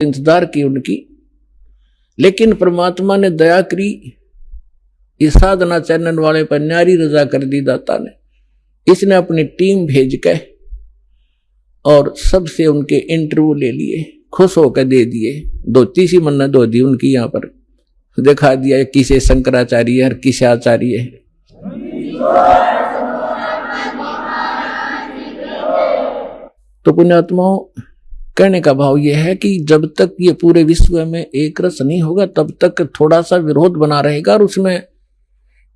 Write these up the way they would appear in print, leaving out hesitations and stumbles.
इंतजार की उनकी, लेकिन परमात्मा ने दया करी, इस साधना चैनल वाले पर न्यारी रजा कर दी दाता ने। इसने अपनी टीम भेज के और सबसे उनके इंटरव्यू ले लिए, खुश होकर दे दिए। धोती सी मन्ना धो दी उनकी, यहां पर दिखा दिया किसे शंकराचार्य है, किसे आचार्य है। तो पुण्यात्माओं, कहने का भाव यह है कि जब तक ये पूरे विश्व में एक रस नहीं होगा तब तक थोड़ा सा विरोध बना रहेगा, और उसमें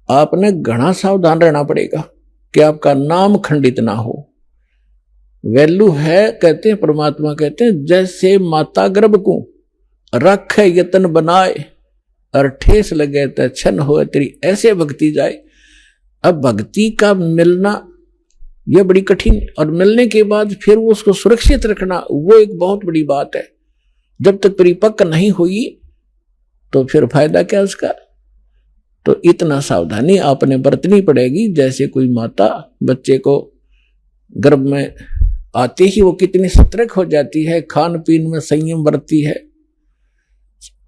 आपने घना सावधान रहना पड़ेगा कि आपका नाम खंडित ना हो। वैल्यू है, कहते हैं परमात्मा कहते हैं, जैसे माता गर्भ को रखे यतन बनाए और ठेस लगे तो छन हो तेरी, ऐसे भक्ति जाए। अब भक्ति का मिलना यह बड़ी कठिन, और मिलने के बाद फिर उसको सुरक्षित रखना वो एक बहुत बड़ी बात है। जब तक परिपक्व नहीं हुई तो फिर फायदा क्या उसका। तो इतना सावधानी आपने बरतनी पड़ेगी। जैसे कोई माता बच्चे को गर्भ में आते ही वो कितनी सतर्क हो जाती है, खान पीन में संयम बरतती है,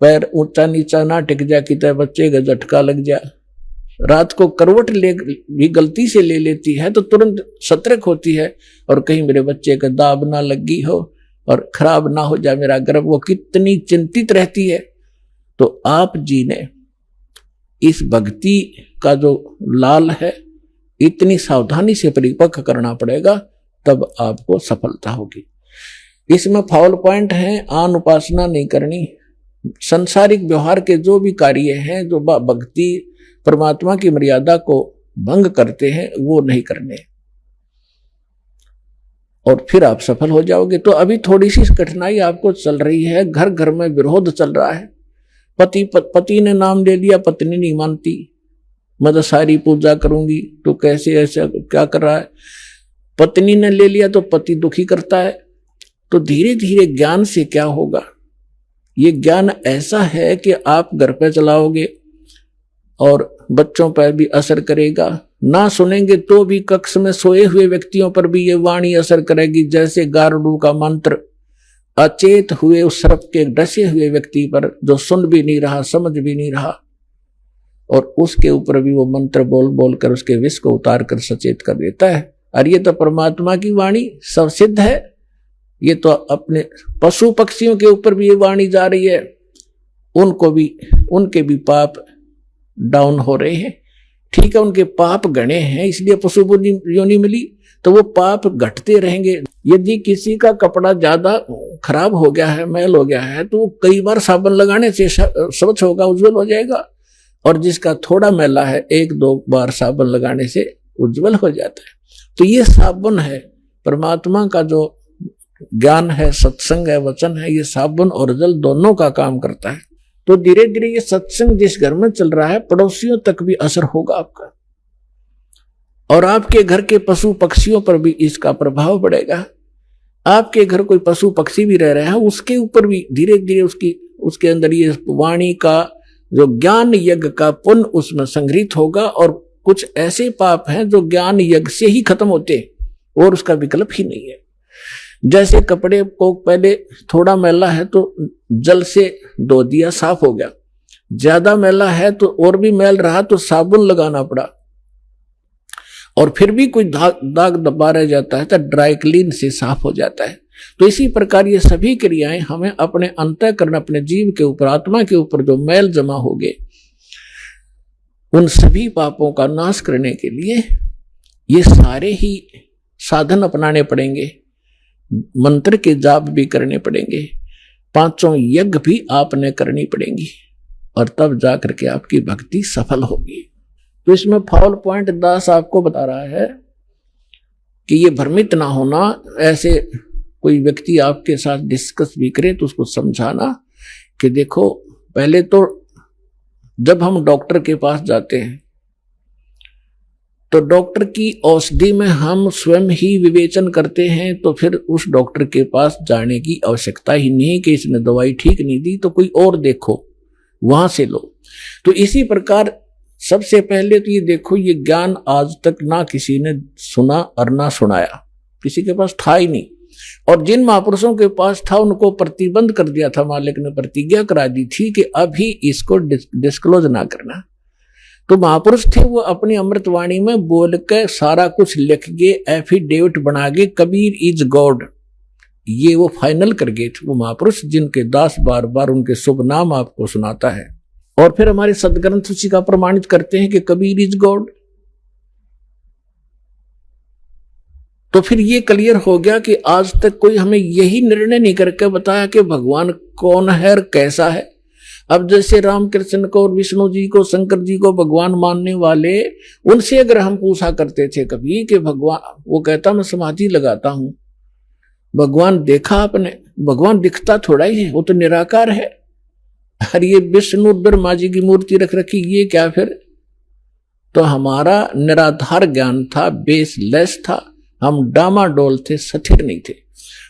पैर ऊंचा नीचा ना टिक जा कि बच्चे का झटका लग जा, रात को करवट ले भी गलती से ले लेती है तो तुरंत सतर्क होती है, और कहीं मेरे बच्चे का दाब ना लगी हो और खराब ना हो जाए मेरा गर्भ, वो कितनी चिंतित रहती है। तो आप जी ने इस भक्ति का जो लाल है इतनी सावधानी से परिपक्व करना पड़ेगा, तब आपको सफलता होगी। इसमें फाउल पॉइंट है, आन उपासना नहीं करनी। संसारिक व्यवहार के जो भी कार्य हैं जो भक्ति परमात्मा की मर्यादा को भंग करते हैं वो नहीं करने, और फिर आप सफल हो जाओगे। तो अभी थोड़ी सी कठिनाई आपको चल रही है, घर घर में विरोध चल रहा है। पति ने नाम ले लिया, पत्नी नहीं मानती, मैं तो सारी पूजा करूंगी, तो कैसे ऐसा क्या कर रहा है। पत्नी ने ले लिया तो पति दुखी करता है। तो धीरे धीरे ज्ञान से क्या होगा, ये ज्ञान ऐसा है कि आप घर पे चलाओगे और बच्चों पर भी असर करेगा। ना सुनेंगे तो भी कक्ष में सोए हुए व्यक्तियों पर भी ये वाणी असर करेगी, जैसे गारुड़ का मंत्र अचेत हुए उस सर्प के डसे हुए व्यक्ति पर, जो सुन भी नहीं रहा समझ भी नहीं रहा, और उसके ऊपर भी वो मंत्र बोल बोल कर उसके विष को उतार कर सचेत कर देता है। और ये तो परमात्मा की वाणी सब सिद्ध है। ये तो अपने पशु पक्षियों के ऊपर भी ये वाणी जा रही है, उनको भी, उनके भी पाप डाउन हो रहे हैं। ठीक है, उनके पाप गणे हैं इसलिए पशु योनि मिली, तो वो पाप घटते रहेंगे। यदि किसी का कपड़ा ज्यादा खराब हो गया है, मैल हो गया है, तो वो कई बार साबुन लगाने से स्वच्छ होगा, उज्जवल हो जाएगा। और जिसका थोड़ा मैला है, एक दो बार साबुन लगाने से उज्जवल हो जाता है। तो ये साबुन है, परमात्मा का जो ज्ञान है, सत्संग है, वचन है, ये साबुन और जल दोनों का काम करता है। तो धीरे धीरे ये सत्संग जिस घर में चल रहा है, पड़ोसियों तक भी असर होगा आपका, और आपके घर के पशु पक्षियों पर भी इसका प्रभाव पड़ेगा। आपके घर कोई पशु पक्षी भी रह रहा है, उसके ऊपर भी धीरे धीरे उसके अंदर ये वाणी का जो ज्ञान यज्ञ का पुण्य उसमें संग्रहित होगा। और कुछ ऐसे पाप हैं जो ज्ञान यज्ञ से ही खत्म होते और उसका विकल्प ही नहीं है। जैसे कपड़े को पहले थोड़ा मैला है तो जल से धो दिया, साफ हो गया, ज्यादा मैला है तो और भी मैल रहा तो साबुन लगाना पड़ा, और फिर भी कोई दाग दबा रह जाता है तो ड्राई क्लीन से साफ हो जाता है। तो इसी प्रकार ये सभी क्रियाएं हमें अपने अंतःकरण, अपने जीव के ऊपर, आत्मा के ऊपर जो मैल जमा हो गए, उन सभी पापों का नाश करने के लिए ये सारे ही साधन अपनाने पड़ेंगे। मंत्र के जाप भी करने पड़ेंगे, पांचों यज्ञ भी आपने करनी पड़ेंगी, और तब जाकर के आपकी भक्ति सफल होगी। तो इसमें फाउल पॉइंट दास आपको बता रहा है कि ये भ्रमित ना होना। ऐसे कोई व्यक्ति आपके साथ डिस्कस भी करे तो उसको समझाना कि देखो, पहले तो जब हम डॉक्टर के पास जाते हैं तो डॉक्टर की औषधि में हम स्वयं ही विवेचन करते हैं, तो फिर उस डॉक्टर के पास जाने की आवश्यकता ही नहीं कि इसने दवाई ठीक नहीं दी तो कोई और देखो, वहां से लो। तो इसी प्रकार सबसे पहले तो ये देखो, ये ज्ञान आज तक ना किसी ने सुना और ना सुनाया, किसी के पास था ही नहीं। और जिन महापुरुषों के पास था उनको प्रतिबंध कर दिया था, मालिक ने प्रतिज्ञा करा दी थी कि अभी इसको डिस्क्लोज ना करना। तो महापुरुष थे वो अपनी अमृतवाणी में बोल के सारा कुछ लिख के एफिडेविट बना के कबीर इज गॉड, ये वो फाइनल कर गए थे वो महापुरुष, जिनके दास बार बार उनके शुभ नाम आपको सुनाता है। और फिर हमारे सदग्रंथ उसी का प्रमाणित करते हैं कि कबीर इज गॉड। तो फिर ये क्लियर हो गया कि आज तक कोई हमें यही निर्णय नहीं करके बताया कि भगवान कौन है और कैसा है। अब जैसे रामकृष्ण को और विष्णु जी को, शंकर जी को भगवान मानने वाले, उनसे अगर हम पूछा करते थे कभी कि भगवान, वो कहता मैं समाधि लगाता हूं, भगवान देखा आपने? भगवान दिखता थोड़ा ही है, वो तो निराकार है। अरे ये विष्णु ब्रह्मा जी की मूर्ति रख रखी, ये क्या फिर? तो हमारा निराधार ज्ञान था, बेसलेस था, हम डामाडोल थे, स्थिर नहीं थे।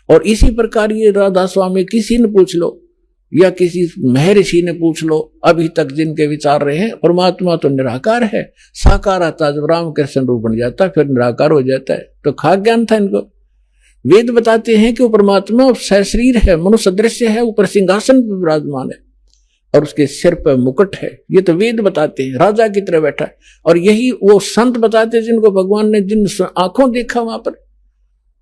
और इसी प्रकार ये राधा स्वामी किसी ने पूछ लो या किसी महर्षि ने पूछ लो, अभी तक जिनके विचार रहे हैं, परमात्मा तो निराकार है, साकार आता जब रामकृष्ण रूप बन जाता फिर निराकार हो जाता है। तो खाक ज्ञान था इनको। वेद बताते हैं कि वो परमात्मा सशरीर है, मनुष्य दृश्य है, ऊपर सिंहासन पर विराजमान है और उसके सिर पर मुकुट है। ये तो वेद बताते हैं, राजा की तरह बैठा है। और यही वो संत बताते हैं जिनको भगवान ने जिन आंखों देखा वहां पर।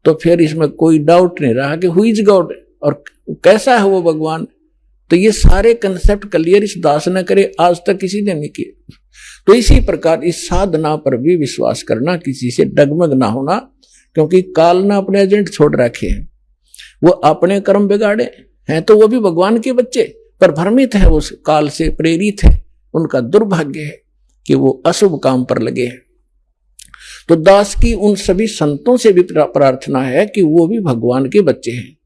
तो फिर इसमें कोई डाउट नहीं रहा कि हु इज गॉड और कैसा है वो भगवान। तो ये सारे कंसेप्ट क्लियर इस दास ने करे, आज तक किसी ने नहीं किए। तो इसी प्रकार इस साधना पर भी विश्वास करना, किसी से डगमग ना होना, क्योंकि काल ने अपने एजेंट छोड़ रखे हैं, वो अपने कर्म बिगाड़े हैं। तो वो भी भगवान के बच्चे पर भ्रमित है, उस काल से प्रेरित है। उनका दुर्भाग्य है कि वो अशुभ काम पर लगे हैं। तो दास की उन सभी संतों से भी प्रार्थना है कि वो भी भगवान के बच्चे हैं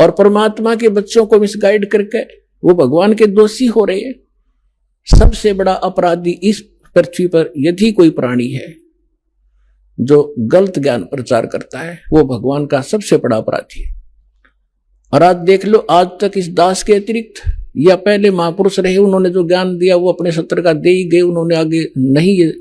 और परमात्मा के बच्चों को मिसगाइड करके वो भगवान के दोषी हो रहे हैं। सबसे बड़ा अपराधी इस पृथ्वी पर यदि कोई प्राणी है जो गलत ज्ञान प्रचार करता है, वो भगवान का सबसे बड़ा अपराधी है। और आज देख लो, आज तक इस दास के अतिरिक्त या पहले महापुरुष रहे, उन्होंने जो ज्ञान दिया वो अपने सत्र का दे ही गए, उन्होंने आगे नहीं ये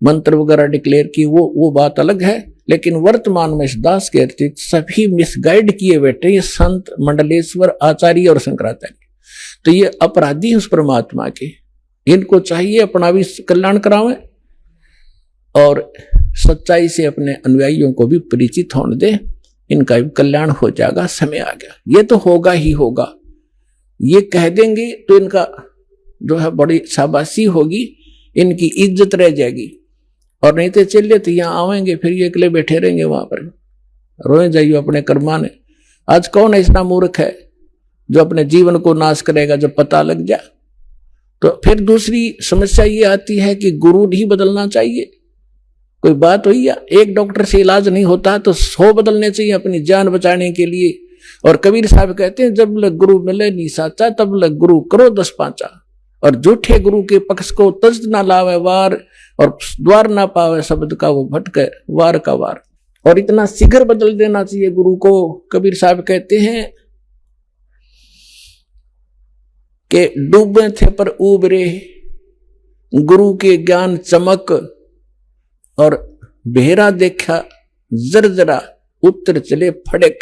मंत्र वगैरह डिक्लेयर की, वो बात अलग है। लेकिन वर्तमान में इस दास के अतिरिक्त सभी मिसगाइड किए बैठे ये संत, मंडलेश्वर, आचार्य और शंकराचार्य। तो ये अपराधी उस परमात्मा के, इनको चाहिए अपना भी कल्याण करावें और सच्चाई से अपने अनुयायियों को भी परिचित होने दे, इनका भी कल्याण हो जाएगा। समय आ गया, ये तो होगा ही होगा। ये कह देंगे तो इनका जो है बड़ी शाबाशी होगी, इनकी इज्जत रह जाएगी। और नहीं तो चलिए तो यहाँ आवेंगे, फिर ये अकेले बैठे रहेंगे वहां पर, रोए जाइए अपने कर्माने। आज कौन ऐसा मूर्ख है जो अपने जीवन को नाश करेगा जब पता लग जाए? तो फिर दूसरी समस्या ये आती है कि गुरु नहीं बदलना चाहिए। कोई बात हुई या एक डॉक्टर से इलाज नहीं होता तो 100 बदलने चाहिए अपनी जान बचाने के लिए। और कबीर साहब कहते हैं, जब लग गुरु मिले नी साचा, तब लग गुरु करो 10 पांचा। और झूठे गुरु के पक्ष को तज ना लावे वार, और द्वार ना पावे शब्द का वो भटके वार का वार। और इतना शीघ्र बदल देना चाहिए गुरु को। कबीर साहब कहते हैं कि डूबे थे पर उबरे, गुरु के ज्ञान चमक, और बेहरा देखा जरजरा, उत्तर चले फड़क।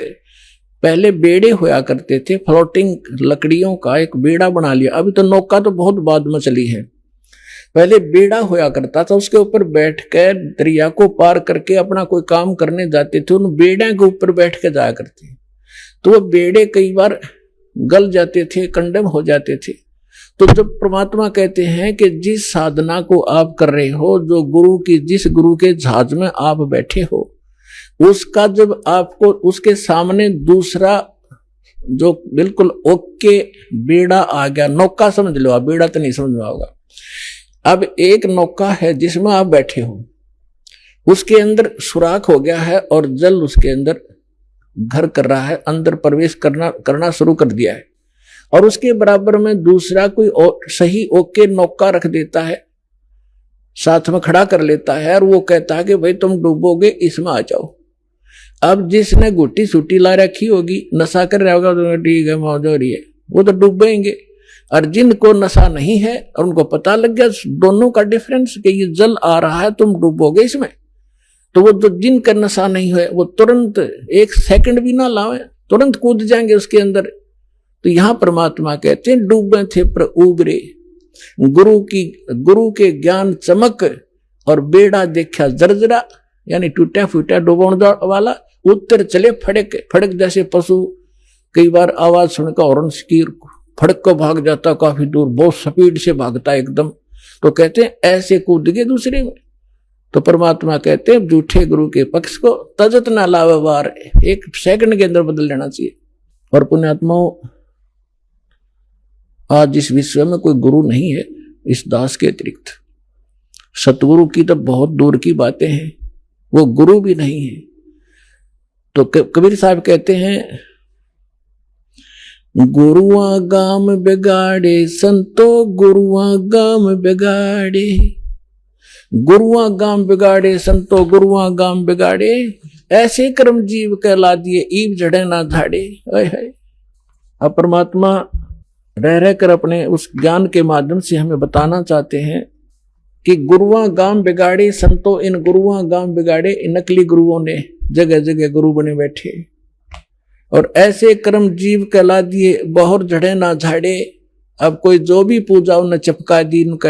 पहले बेड़े होया करते थे, फ्लोटिंग लकड़ियों का एक बेड़ा बना लिया। अभी तो नौका तो बहुत बाद में चली है, पहले बेड़ा होया करता था, उसके ऊपर बैठकर दरिया को पार करके अपना कोई काम करने जाते थे, उन बेड़े के ऊपर बैठ के जाया करते। तो वो बेड़े कई बार गल जाते थे, कंडम हो जाते थे। तो जब परमात्मा कहते हैं कि जिस साधना को आप कर रहे हो, जो गुरु की, जिस गुरु के जहाज में आप बैठे हो, उसका जब आपको उसके सामने दूसरा जो बिल्कुल ओके बेड़ा आ गया, नौका समझ लो आप, बेड़ा तो नहीं समझ में होगा। अब एक नौका है जिसमें आप बैठे हो, उसके अंदर सुराख हो गया है और जल उसके अंदर घर कर रहा है, अंदर प्रवेश करना शुरू कर दिया है। और उसके बराबर में दूसरा कोई सही ओके नौका रख देता है, साथ में खड़ा कर लेता है, और वो कहता है कि भाई तुम डूबोगे, इसमें आ जाओ। अब जिसने गुट्टी सूटी ला रखी होगी, नशा कर रहा होगा, तो ठीक है मौज हो रही है, वो तो डूबेंगे। और जिनको नशा नहीं है और उनको पता लग गया दोनों का डिफरेंस कि ये जल आ रहा है, तुम डूबोगे इसमें, तो वो जो जिनका नशा नहीं है वो तुरंत एक सेकंड भी ना लावे, तुरंत कूद जाएंगे उसके अंदर। तो यहां परमात्मा कहते हैं डूबे थे पर उबरे, गुरु के ज्ञान चमक और बेड़ा देखा जर्जरा, यानी टूटा फूटा डूबण वाला, उत्तर चले फड़क फड़क, जैसे पशु कई बार आवाज सुनकर हॉर्न की फड़क को भाग जाता काफी दूर, बहुत स्पीड से भागता एकदम, तो कहते हैं ऐसे कूद गए दूसरे में। तो परमात्मा कहते हैं झूठे गुरु के पक्ष को तजत ना लावे वार, एक सेकंड के अंदर बदल लेना चाहिए। और पुण्यात्माओं, आज इस विश्व में कोई गुरु नहीं है इस दास के अतिरिक्त। सतगुरु की तो बहुत दूर की बातें हैं, वो गुरु भी नहीं है। तो कबीर साहब कहते हैं गुरुआ गाम बिगाड़े संतो, गुरुआ गाम बिगाड़े, गुरुआ गाम बिगाड़े संतो, गुरुआ गाम बिगाड़े, ऐसे कर्म जीव कहला दिए ईब जड़े ना धाड़े। अब परमात्मा रह रहकर अपने उस ज्ञान के माध्यम से हमें बताना चाहते हैं कि गुरुआ गाम बिगाड़े संतो, इन गुरुआ गाम बिगाड़े, इन नकली गुरुओं ने जगह जगह गुरु बने बैठे, और ऐसे कर्म जीव कहला दिए बहुत झड़े ना झाड़े। अब कोई जो भी पूजा उन्हें चिपका दी, उनका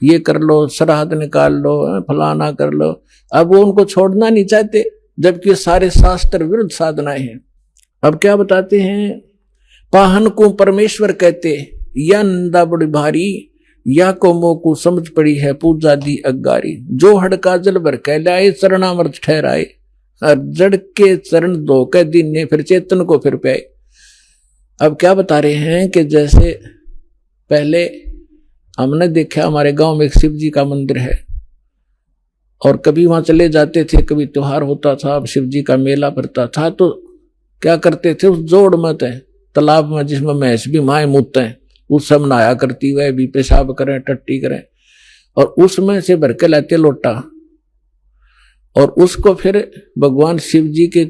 ये कर लो, श्राद्ध निकाल लो, फलाना कर लो, अब वो उनको छोड़ना नहीं चाहते, जबकि सारे शास्त्र विरुद्ध साधनाएं हैं। अब क्या बताते हैं, पाहन को परमेश्वर कहते, या नंदा बड़ी भारी, या को मोह को समझ पड़ी है पूजा दी अगारी, जो हड़का जल भर कहलाए चरणामृत ठहराए, और जड़ के चरण धो के दिन ने फिर चेतन को फिर पाए। अब क्या बता रहे हैं कि जैसे पहले हमने देखा हमारे गांव में एक शिव जी का मंदिर है, और कभी वहां चले जाते थे, कभी त्योहार होता था, अब शिव जी का मेला भरता था, तो क्या करते थे, उस जोड़ मत है तालाब में जिसमें भैंस भी माए मूतते हैं, उस सब नहाया करती, वह भी पेशाब करें टट्टी करें, और उसमें से भर के लाते लोटा, और उसको फिर भगवान शिव जी के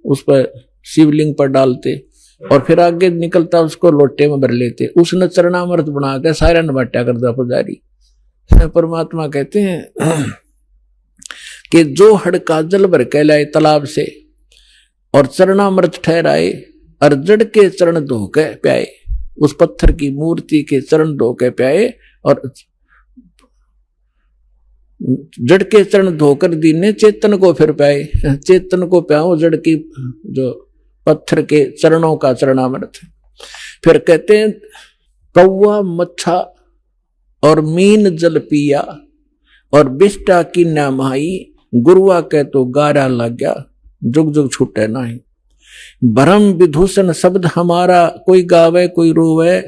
उस पर शिवलिंग पर डालते, और फिर आगे निकलता उसको लोटे में भर लेते, उसने चरणामृत बना के सारा नबाटा कर दिया पुजारी। परमात्मा कहते हैं कि जो हड़का जल भर के लाए तालाब से और चरणामृत ठहराए, और जड़ के चरण धो के प्याए, उस पत्थर की मूर्ति के चरण धो के प्याए, और जड़ के चरण धोकर दीने चेतन को फिर पाए, चेतन को प्याओ जड़ की जो पत्थर के चरणों का चरणामृत। फिर कहते हैं कौवा मच्छा और मीन जल पिया, और बिष्टा की नामाई, गुरुआ के तो गारा लग गया, जुग जुग छूटे नहीं। भरम विदूषण शब्द हमारा, कोई गावे कोई रोवे,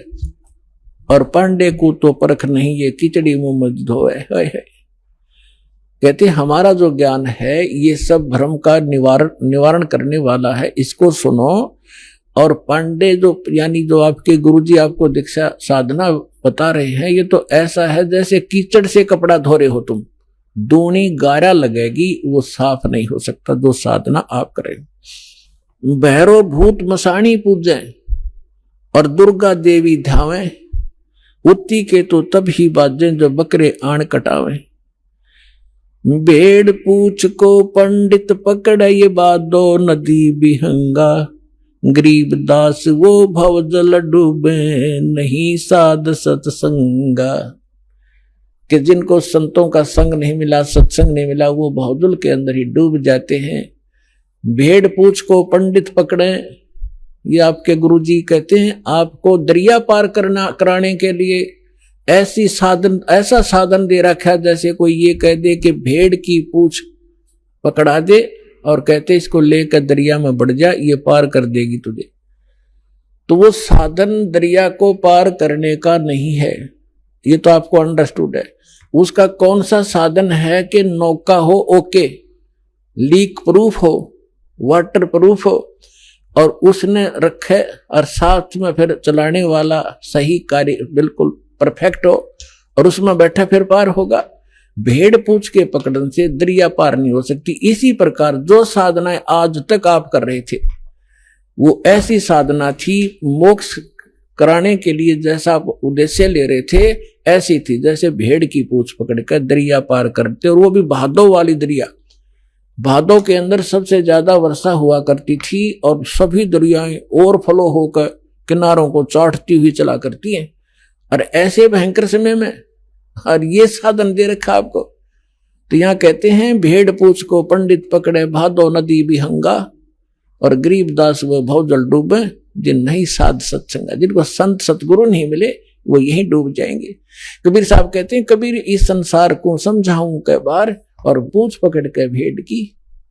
और पांडे को तो परख नहीं ये किचड़ी मुंह में धोए। कहते हमारा जो ज्ञान है ये सब भ्रम का निवारण करने वाला है, इसको सुनो। और पांडे जो यानी जो आपके गुरुजी आपको दीक्षा साधना बता रहे हैं, ये तो ऐसा है जैसे कीचड़ से कपड़ा धो रहे हो तुम, दूनी गारा लगेगी, वो साफ नहीं हो सकता जो साधना आप करें। भैरो भूत मसाणी पूजे, और दुर्गा देवी ध्यावे, उत्ती के तो तब ही बाजें जो बकरे आण कटावे। भेड़ पूछ को पंडित पकड़े, ये बादो नदी बिहंगा, गरीब दास वो भव जल डूबे, नहीं साध सत्संगा। कि जिनको संतों का संग नहीं मिला, सत्संग नहीं मिला, वो भवजल के अंदर ही डूब जाते हैं। भेड़ पूछ को पंडित पकड़े, ये आपके गुरुजी कहते हैं आपको दरिया पार कराने के लिए ऐसा साधन दे रखा है, जैसे कोई ये कह दे कि भेड़ की पूछ पकड़ा दे और कहते इसको लेकर दरिया में बढ़ जा, ये पार कर देगी तुझे। तो वो साधन दरिया को पार करने का नहीं है, ये तो आपको अंडरस्टूड है। उसका कौन सा साधन है कि नौका हो ओके, लीक प्रूफ हो, वाटर प्रूफ हो, और उसने रखे और साथ में फिर चलाने वाला सही कार्य बिल्कुल परफेक्ट हो, और उसमें बैठा फिर पार होगा। भेड़ पूछ के पकड़न से दरिया पार नहीं हो सकती। इसी प्रकार जो साधनाएं आज तक आप कर रहे थे वो ऐसी साधना थी, मोक्ष कराने के लिए जैसा आप उद्देश्य ले रहे थे ऐसी थी, जैसे भेड़ की पूछ पकड़ कर दरिया पार करते, और वो भी भादों वाली दरिया भादों के अंदर सबसे ज्यादा वर्षा हुआ करती थी और सभी दरियाएं ओवरफ्लो होकर किनारों को चाटती हुई चला करती हैं। और ऐसे भयंकर समय में और ये साधन दे रखा आपको। तो यहां कहते हैं भेड़ पूछ को पंडित पकड़े भादो नदी विहंगा, और गरीबदास वो भवजल डूबे जिन नहीं साध सत्संगा। जिनको संत सतगुरु नहीं मिले वो यहीं डूब जाएंगे। कबीर साहब कहते हैं कबीर इस संसार को समझाऊं के बार, और पूछ पकड़ के भेड़ की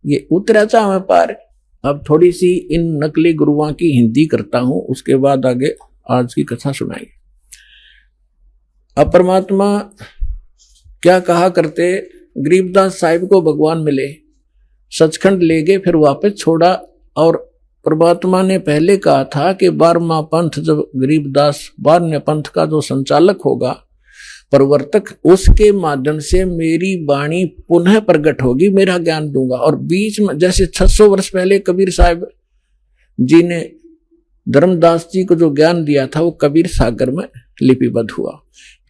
ये उतरा चाह मैं पार। अब थोड़ी सी इन नकली गुरुओं की हिंदी करता हूं, उसके बाद आगे आज की कथा सुनाएंगे। अब परमात्मा क्या कहा करते, गरीबदास साहिब को भगवान मिले, सचखंड ले गए, फिर वापस छोड़ा। और परमात्मा ने पहले कहा था कि 12वां पंथ जब गरीबदास 12वें पंथ का जो संचालक होगा, प्रवर्तक, उसके माध्यम से मेरी वाणी पुनः प्रकट होगी, मेरा ज्ञान दूंगा। और बीच में जैसे 600 वर्ष पहले कबीर साहब जी ने धर्मदास जी को जो ज्ञान दिया था वो कबीर सागर में लिपिबद्ध हुआ।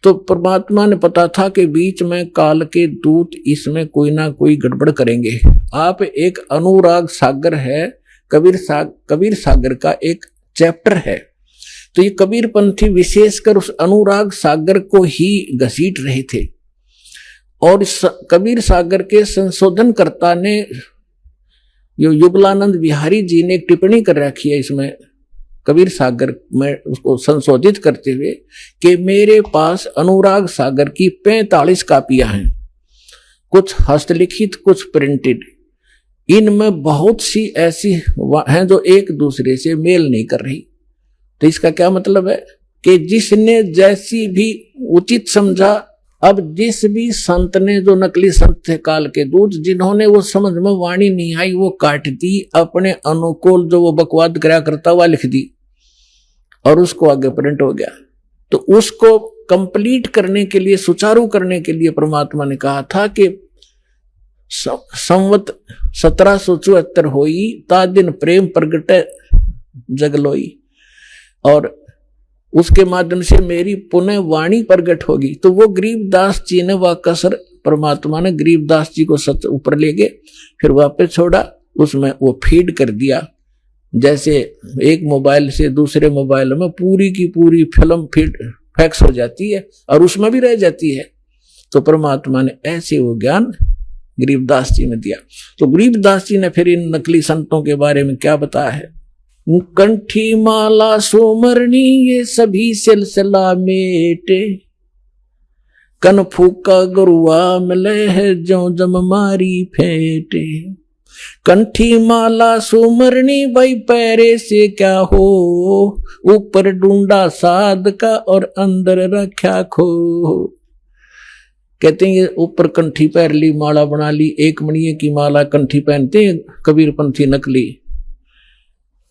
तो परमात्मा ने पता था कि बीच में काल के दूत इसमें कोई ना कोई गड़बड़ करेंगे। आप एक अनुराग सागर है, कबीर सागर का एक चैप्टर है। तो ये कबीर पंथी विशेषकर उस अनुराग सागर को ही घसीट रहे थे। और कबीर सागर के संशोधनकर्ता ने जो युगलानंद बिहारी जी ने एक टिप्पणी कर रखी है इसमें कबीर सागर में, उसको संशोधित करते हुए कि मेरे पास अनुराग सागर की 45 कापियां हैं, कुछ हस्तलिखित कुछ प्रिंटेड। इनमें बहुत सी ऐसी हैं जो एक दूसरे से मेल नहीं कर रही। तो इसका क्या मतलब है कि जिसने जैसी भी उचित समझा, अब जिस भी संत ने, जो नकली संत थे काल के दूत, जिन्होंने वो समझ में वाणी नहीं आई वो काट दी, अपने अनुकूल जो वो बकवाद करा करता हुआ लिख दी और उसको आगे प्रिंट हो गया। तो उसको कंप्लीट करने के लिए, सुचारू करने के लिए परमात्मा ने कहा था कि संवत 1774 होई ता दिन प्रेम प्रगटे जगलोई, और उसके माध्यम से मेरी पुनः वाणी प्रगट होगी। तो वो गरीबदास जी ने वह कसर, परमात्मा ने गरीबदास जी को सच ऊपर ले गए, फिर वापस छोड़ा, उसमें वो फीड कर दिया। जैसे एक मोबाइल से दूसरे मोबाइल में पूरी की पूरी फिल्म फीड फैक्स हो जाती है और उसमें भी रह जाती है। तो परमात्मा ने ऐसे वो ज्ञान गरीबदास जी ने दिया। तो गरीबदास जी ने फिर इन नकली संतों के बारे में क्या बताया है, कंठी माला सुमरनी ये सभी सिलसिला मेटे, कन फूका गुरुआ मिले है जो जम मारी फेटे। कंठी माला सुमरनी भाई पैरे से क्या हो, ऊपर ढूंढा साध का और अंदर रखा खो। कहते हैं ये ऊपर कंठी पैर ली, माला बना ली, एक मणिये की माला कंठी पहनते हैं कबीर पंथी नकली।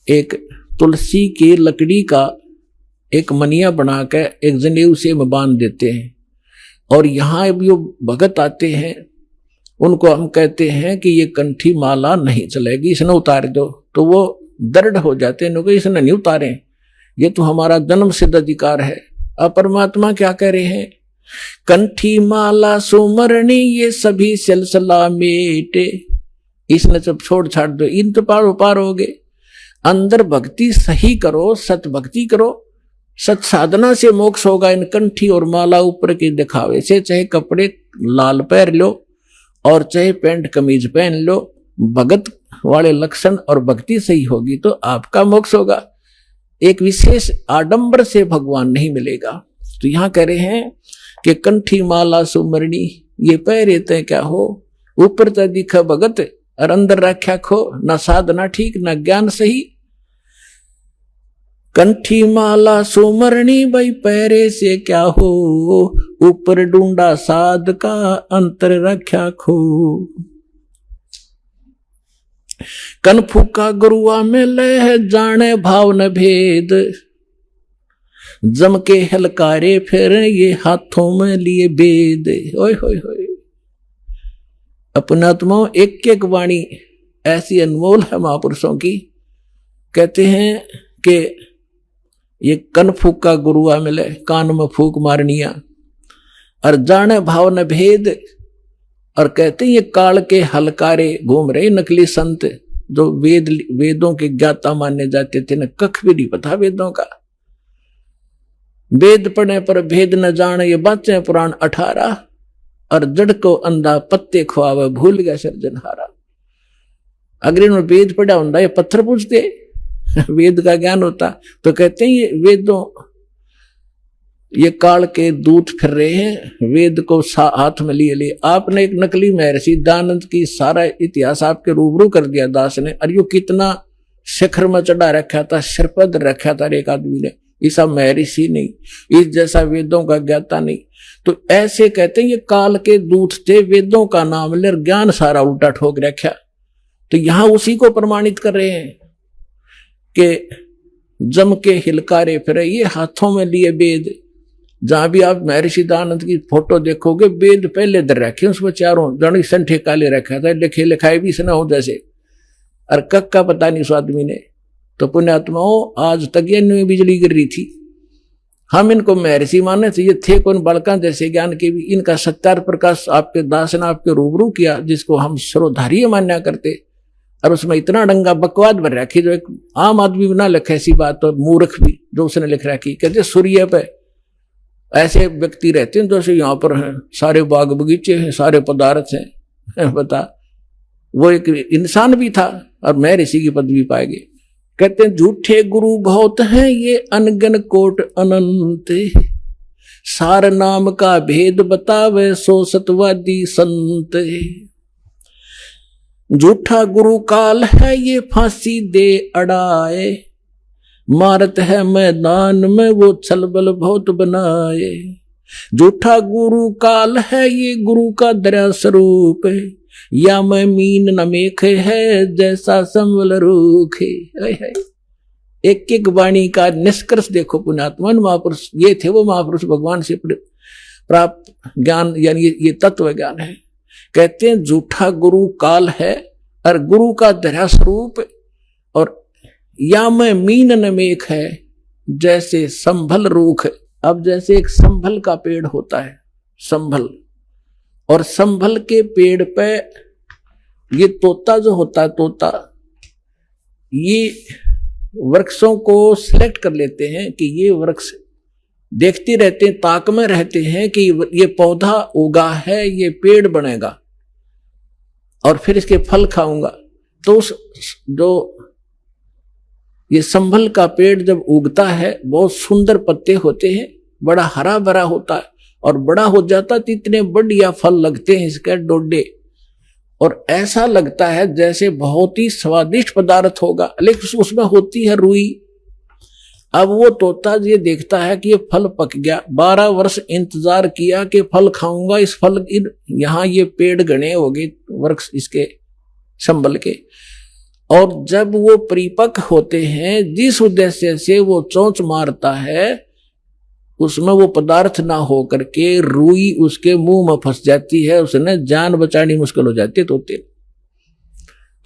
एक तुलसी की लकड़ी का एक मनिया बना के एक जनेऊ से में बांध देते हैं, और यहाँ जो भगत आते हैं उनको हम कहते हैं कि ये कंठी माला नहीं चलेगी, इसने उतार दो। तो वो दृढ़ हो जाते हैं, इसने नहीं उतारे, ये तो हमारा जन्म सिद्ध अधिकार है। अब परमात्मा क्या कह रहे हैं, कंठी माला सुमरणी ये सभी सिलसिला मेटे, इसने सब छोड़ छाड़ दो, इन तो पार हो गए। अंदर भक्ति सही करो, सत भक्ति करो, सत साधना से मोक्ष होगा। इन कंठी और माला ऊपर के दिखावे से, चाहे कपड़े लाल पहन लो और चाहे पैंट कमीज पहन लो, भगत वाले लक्षण और भक्ति सही होगी तो आपका मोक्ष होगा। एक विशेष आडंबर से भगवान नहीं मिलेगा। तो यहां कह रहे हैं कि कंठी माला सुमरणी ये पहरे ते क्या हो, ऊपर तो दिखा भगत और अंदर रख्या खो, ना साधना ठीक ना ज्ञान सही। कंठी माला सुमरणी भाई पैरे से क्या हो, ऊपर ढूंढा साध का अंतर रख्या खो। कन फूका गुरुआ में लय जाने भाव न भेद, जम के हलकारे फिर ये हाथों में लिए बेद। ओए होए होए, अपनात्माओं एक एक वाणी ऐसी अनमोल है महापुरुषों की। कहते हैं कि ये कन फूका गुरुआ मिले, कान में फूक मारनिया, और जाने भाव न भेद, और कहते हैं ये काल के हलकारे घूम रहे नकली संत, जो वेदों के ज्ञाता माने जाते थे, न कख भी नहीं पता वेदों का। वेद पढ़े पर भेद न जाने, ये बातें पुराण 18, और जड़ को अंधा पत्ते खुआवे भूल गया सिरजनहारा। अगर इन्होंने वेद पढ़ा होता ये पत्थर पूछते, वेद का ज्ञान होता। तो कहते हैं ये वेदों, ये काल के दूत फिर रहे हैं, वेद को हाथ में लिए लिए। आपने एक नकली महर्षि दानंद की सारा इतिहास आपके रूबरू कर दिया दास ने, और यो कितना शिखर में चढ़ा रखा था, सिरपद रखा था एक आदमी ने। ऐसा महर्षि नहीं, इस जैसा वेदों का ज्ञाता नहीं। तो ऐसे कहते हैं ये काल के दूत थे, वेदों का नाम ले ज्ञान सारा उल्टा ठोक रखा। तो यहां उसी को प्रमाणित कर रहे हैं कि जम के हिलकारे फिरे, ये हाथों में लिए वेद। जहां भी आप महर्षि दानंद की फोटो देखोगे, वेद पहले दर रखे उसमें चारों जड़ी संठे काले रखा था, लिखे लिखाए भी सना हो जैसे, और कक का पता नहीं उस आदमी ने। तो पुण्यात्माओं आज तक ये नहीं बिजली गिर रही थी। हम इनको महर्षि माने थे, ये थे कौन बालका जैसे ज्ञान के भी। इनका सत्यार प्रकाश आपके दास ने आपके रूबरू किया, जिसको हम सर्वधारीय मान्या करते, और उसमें इतना डंगा बकवाद भर रखी जो एक आम आदमी ना लिखे ऐसी बात, और मूर्ख भी जो उसने लिख रखी। कहते सूर्य पे ऐसे व्यक्ति रहते हैं जैसे यहाँ पर हैं, सारे बाग बगीचे हैं, सारे पदार्थ हैं, बता। वो एक इंसान भी था और महर्षि की पदवी पाएगी। कहते हैं झूठे गुरु बहुत हैं ये अनगन कोट अनंत, सार नाम का भेद बतावे सो सतवादी संत। झूठा गुरु काल है ये फांसी दे अड़ाए, मारत है मैदान में वो छलबल बहुत बनाए। झूठा गुरु काल है ये गुरु का दया स्वरूप, या मैं मीन न मेखे है जैसा संवल रूखे। एक एक वाणी का निष्कर्ष देखो पुण्यात्मा। महापुरुष ये थे, वो महापुरुष भगवान से प्राप्त ज्ञान, यानी ये तत्व ज्ञान है। कहते हैं झूठा गुरु काल है और गुरु का दया स्वरूप, और या मैं मीन न मेघ है जैसे संभल रूख। अब जैसे एक संभल का पेड़ होता है, संभल, और संभल के पेड़ पे ये तोता जो होता है, तोता ये वृक्षों को सिलेक्ट कर लेते हैं कि ये वृक्ष, देखते रहते हैं, ताक में रहते हैं कि ये पौधा उगा है, ये पेड़ बनेगा और फिर इसके फल खाऊंगा। तो जो ये संभल का पेड़ जब उगता है, बहुत सुंदर पत्ते होते हैं, बड़ा हरा भरा होता है, और बड़ा हो जाता तो इतने बढ़िया फल लगते हैं इसके डोडे, और ऐसा लगता है जैसे बहुत ही स्वादिष्ट पदार्थ होगा, लेकिन उसमें होती है रुई। अब वो तोता ये देखता है कि ये फल पक गया, 12 वर्ष इंतजार किया कि फल खाऊंगा, इस फल यहाँ ये पेड़ घने हो गए वृक्ष इसके संभल के, और जब वो परिपक्व होते हैं, जिस उद्देश्य से वो चोंच मारता है, उसमें वो पदार्थ ना हो करके रुई उसके मुंह में फंस जाती है, उसने जान बचानी मुश्किल हो जाती है तोते।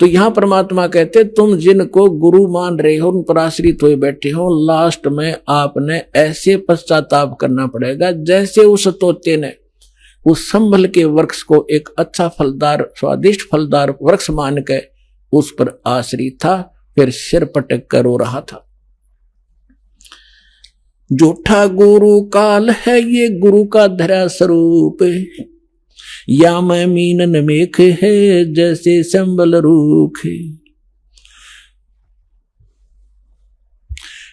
तो यहां परमात्मा कहते तुम जिनको गुरु मान रहे हो, उन पर आश्रित हुए बैठे हो, लास्ट में आपने ऐसे पश्चाताप करना पड़ेगा जैसे उस तोते ने उस संभल के वृक्ष को एक अच्छा फलदार, स्वादिष्ट फलदार वृक्ष मान के उस पर आश्रित था, फिर सिर पटक कर रो रहा था। झूठा गुरु काल है ये गुरु का धरा स्वरूप, या मैं मीन न मेख है जैसे संबल रूख।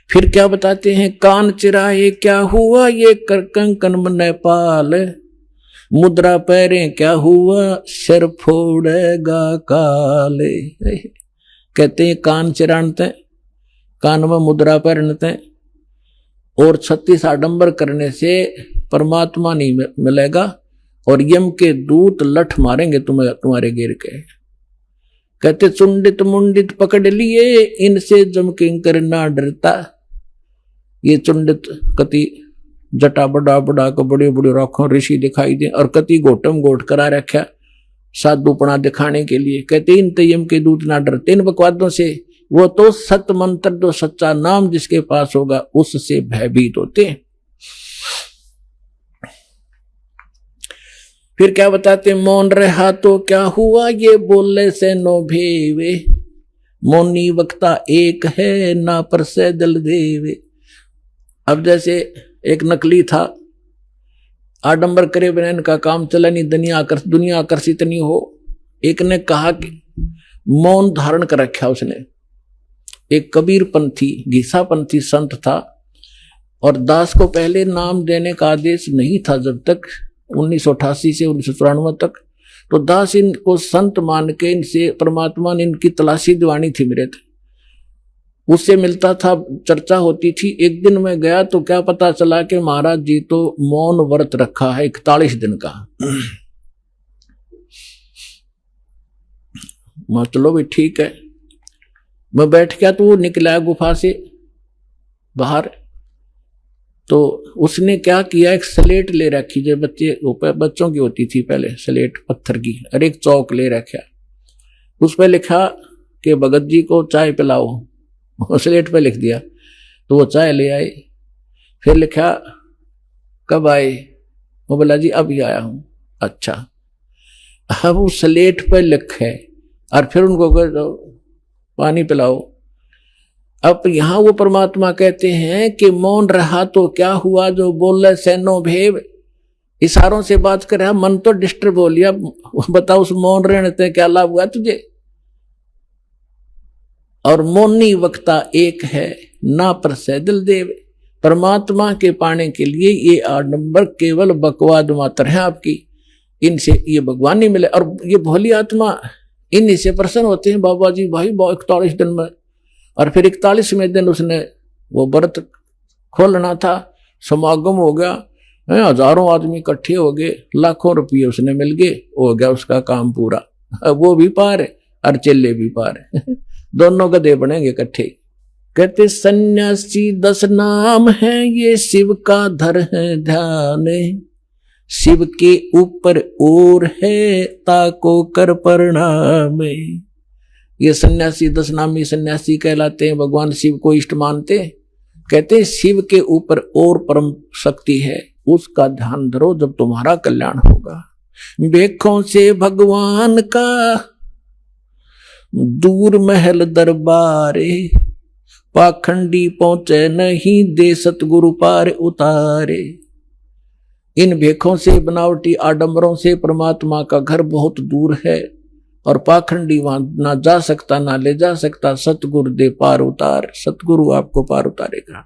फिर क्या बताते हैं, कान चिराए क्या हुआ ये कर कंकन मन पाल, मुद्रा पैरें क्या हुआ सिर फोड़ेगा काले। कहते हैं कान चिरानते, कान में मुद्रा पहनते, और 36 आडंबर करने से परमात्मा नहीं मिलेगा, और यम के दूत लठ मारेंगे तुम्हारे गिर के। कहते चुंडित मुंडित पकड़ लिए, इनसे जम किंकर ना डरता। ये चुंडित कति जटा बड़ा बड़ा को बड़े बड़े राखों ऋषि दिखाई दे, और कति गोटम गोट करा रखा साधुपना दिखाने के लिए। कहते इन यम के दूत ना डरते इन बकवादों से, वो तो सत मंत्र जो सच्चा नाम जिसके पास होगा उससे भयभीत होते हैं। फिर क्या बताते, मौन रहा तो क्या हुआ, ये बोले से नो भेवे, मौनी वक्ता एक है, ना पर से दिल देवे। अब जैसे एक नकली था, आडंबर करे बिना इनका काम चला नहीं, दुनिया आकर्षित नहीं हो। एक ने कहा कि मौन धारण कर रखा उसने। एक कबीर पंथी, घीसा पंथी संत था, और दास को पहले नाम देने का आदेश नहीं था जब तक 1988 से 1994 तक। तो दास इनको संत मान के इनसे परमात्मा ने इनकी तलाशी दिवानी थी मेरे थे, उससे मिलता था, चर्चा होती थी। एक दिन मैं गया तो क्या पता चला कि महाराज जी तो मौन व्रत रखा है 41 दिन का। मैं चलो भी ठीक है। मैं बैठ गया तो वो निकला गुफा से बाहर। तो उसने क्या किया, एक स्लेट ले रखी जो बच्चों की होती थी पहले, स्लेट पत्थर की, और एक चौक ले रखा। उस पर लिखा कि भगत जी को चाय पिलाओ, स्लेट पे लिख दिया। तो वो चाय ले आए। फिर लिखा कब आए, वो बोला जी अभी आया हूं। अच्छा, अब वो स्लेट पे लिखे और फिर उनको कहो पानी पिलाओ। अब यहां वो परमात्मा कहते हैं कि मौन रहा तो क्या हुआ, जो बोले सैनो भेव, इशारों से बात कर रहा, मन तो डिस्टर्ब हो लिया। बताओ उस मौन रहने से क्या लाभ हुआ तुझे। और मौनी वक्ता एक है, ना पर से दिल देव। परमात्मा के पाने के लिए ये 8 नंबर केवल बकवाद मात्र है आपकी, इनसे ये भगवान नहीं मिले। और ये भोली आत्मा इन्हीं से प्रसन्न होते हैं। बाबा जी भाई 41 दिन में, और फिर 41वें दिन उसने वो व्रत खोलना था, समागम हो गया, हजारों आदमी इकट्ठे हो गए, लाखों रुपये उसने मिल गए, हो गया उसका काम पूरा। अब वो भी पार है और चेले भी पार है। दोनों गधे बनेंगे इकट्ठे। कहते सन्यासी 10 नाम है, ये शिव का धर है ध्यान, शिव के ऊपर और है, ताको कर प्रणाम। ये सन्यासी 10 नामी सन्यासी कहलाते हैं, भगवान शिव को इष्ट मानते। कहते हैं शिव के ऊपर और परम शक्ति है, उसका ध्यान धरो जब तुम्हारा कल्याण होगा। बेखों से भगवान का दूर महल दरबारे, पाखंडी पहुंचे नहीं, दे सतगुरु पार उतारे। इन भेखों से, बनावटी आडंबरों से परमात्मा का घर बहुत दूर है, और पाखंडी वहां ना जा सकता ना ले जा सकता। सतगुरु दे पार उतार, सतगुरु आपको पार उतारेगा।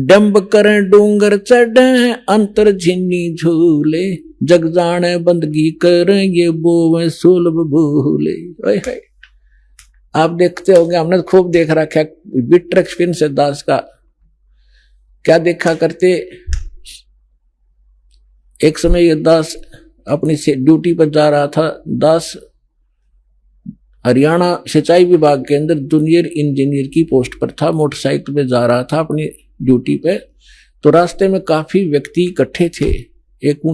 डंब करें डूंगर चढ़े, अंतर झिन्नी झूले, जग जाने बंदगी करें, ये बोवे सुलभ भूले। आप देखते होंगे, हमने खूब देख रखा बिटर एक्सपीरियंस है दास का। क्या देखा करते, एक समय ये दास अपनी ड्यूटी पर जा रहा था। दास हरियाणा सिंचाई विभाग के अंदर जूनियर इंजीनियर की पोस्ट पर था, मोटरसाइकिल पे जा रहा था अपनी ड्यूटी पे। तो रास्ते में काफी व्यक्ति इकट्ठे थे। एक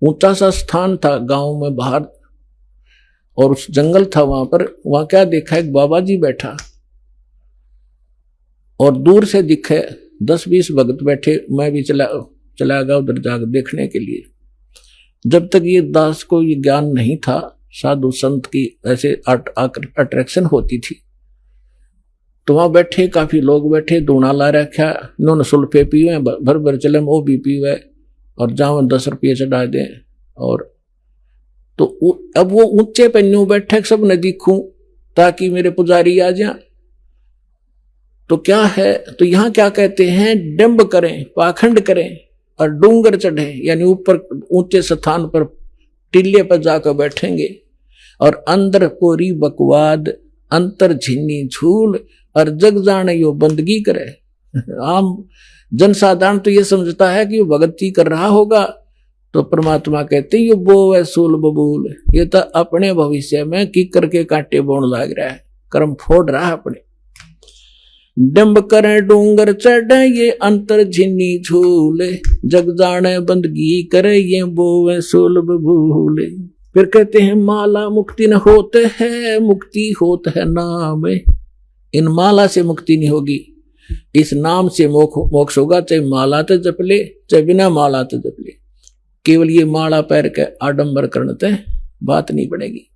ऊंचा सा स्थान था गांव में बाहर, और उस जंगल था वहां पर। वहां क्या देखा, एक बाबा जी बैठा, और दूर से दिखे 10-20 भगत बैठे। मैं भी चला गया उधर जाकर देखने के लिए। जब तक ये दास को ये ज्ञान नहीं था, साधु संत की ऐसे अट्रैक्शन होती थी। तो वहां बैठे काफी लोग बैठे, दूना ला रखा, इन्होंने सुल्फे पीवे, भर भर चले वो भी पीवे, और जाओ 10 रुपये चढ़ा दें। और तो अब वो ऊंचे पे न्यू बैठे, सब ने दिखूं ताकि मेरे पुजारी आ जाए। तो क्या है, तो यहां क्या कहते हैं, डंब करें, पाखंड करें और डूंगर चढ़े, यानी ऊपर ऊंचे स्थान पर टिल्ले पर जाकर बैठेंगे, और अंदर पूरी बकवाद, अंतर झिन्नी झूल, और जग जाने यो बंदगी करे। आम जनसाधारण तो ये समझता है कि वो भगती कर रहा होगा, तो परमात्मा कहते ये बो है सूल बबूल, ये तो अपने भविष्य में की करके कांटे बोन लाग रहा है, कर्म फोड़ रहा है अपने। डंब करे डूंगर चढ़े, ये अंतर झिन्नी झूले, जग जाने बंदगी करे, ये बोवे सूल बबूले। फिर कहते हैं माला मुक्ति न होते है, मुक्ति होत है नाम। इन माला से मुक्ति नहीं होगी, इस नाम से मोक्ष होगा। चाहे माला तो जप ले, चाहे बिना माला तो जप ले। केवल ये माला पैर के आडंबर करते बात नहीं बनेगी।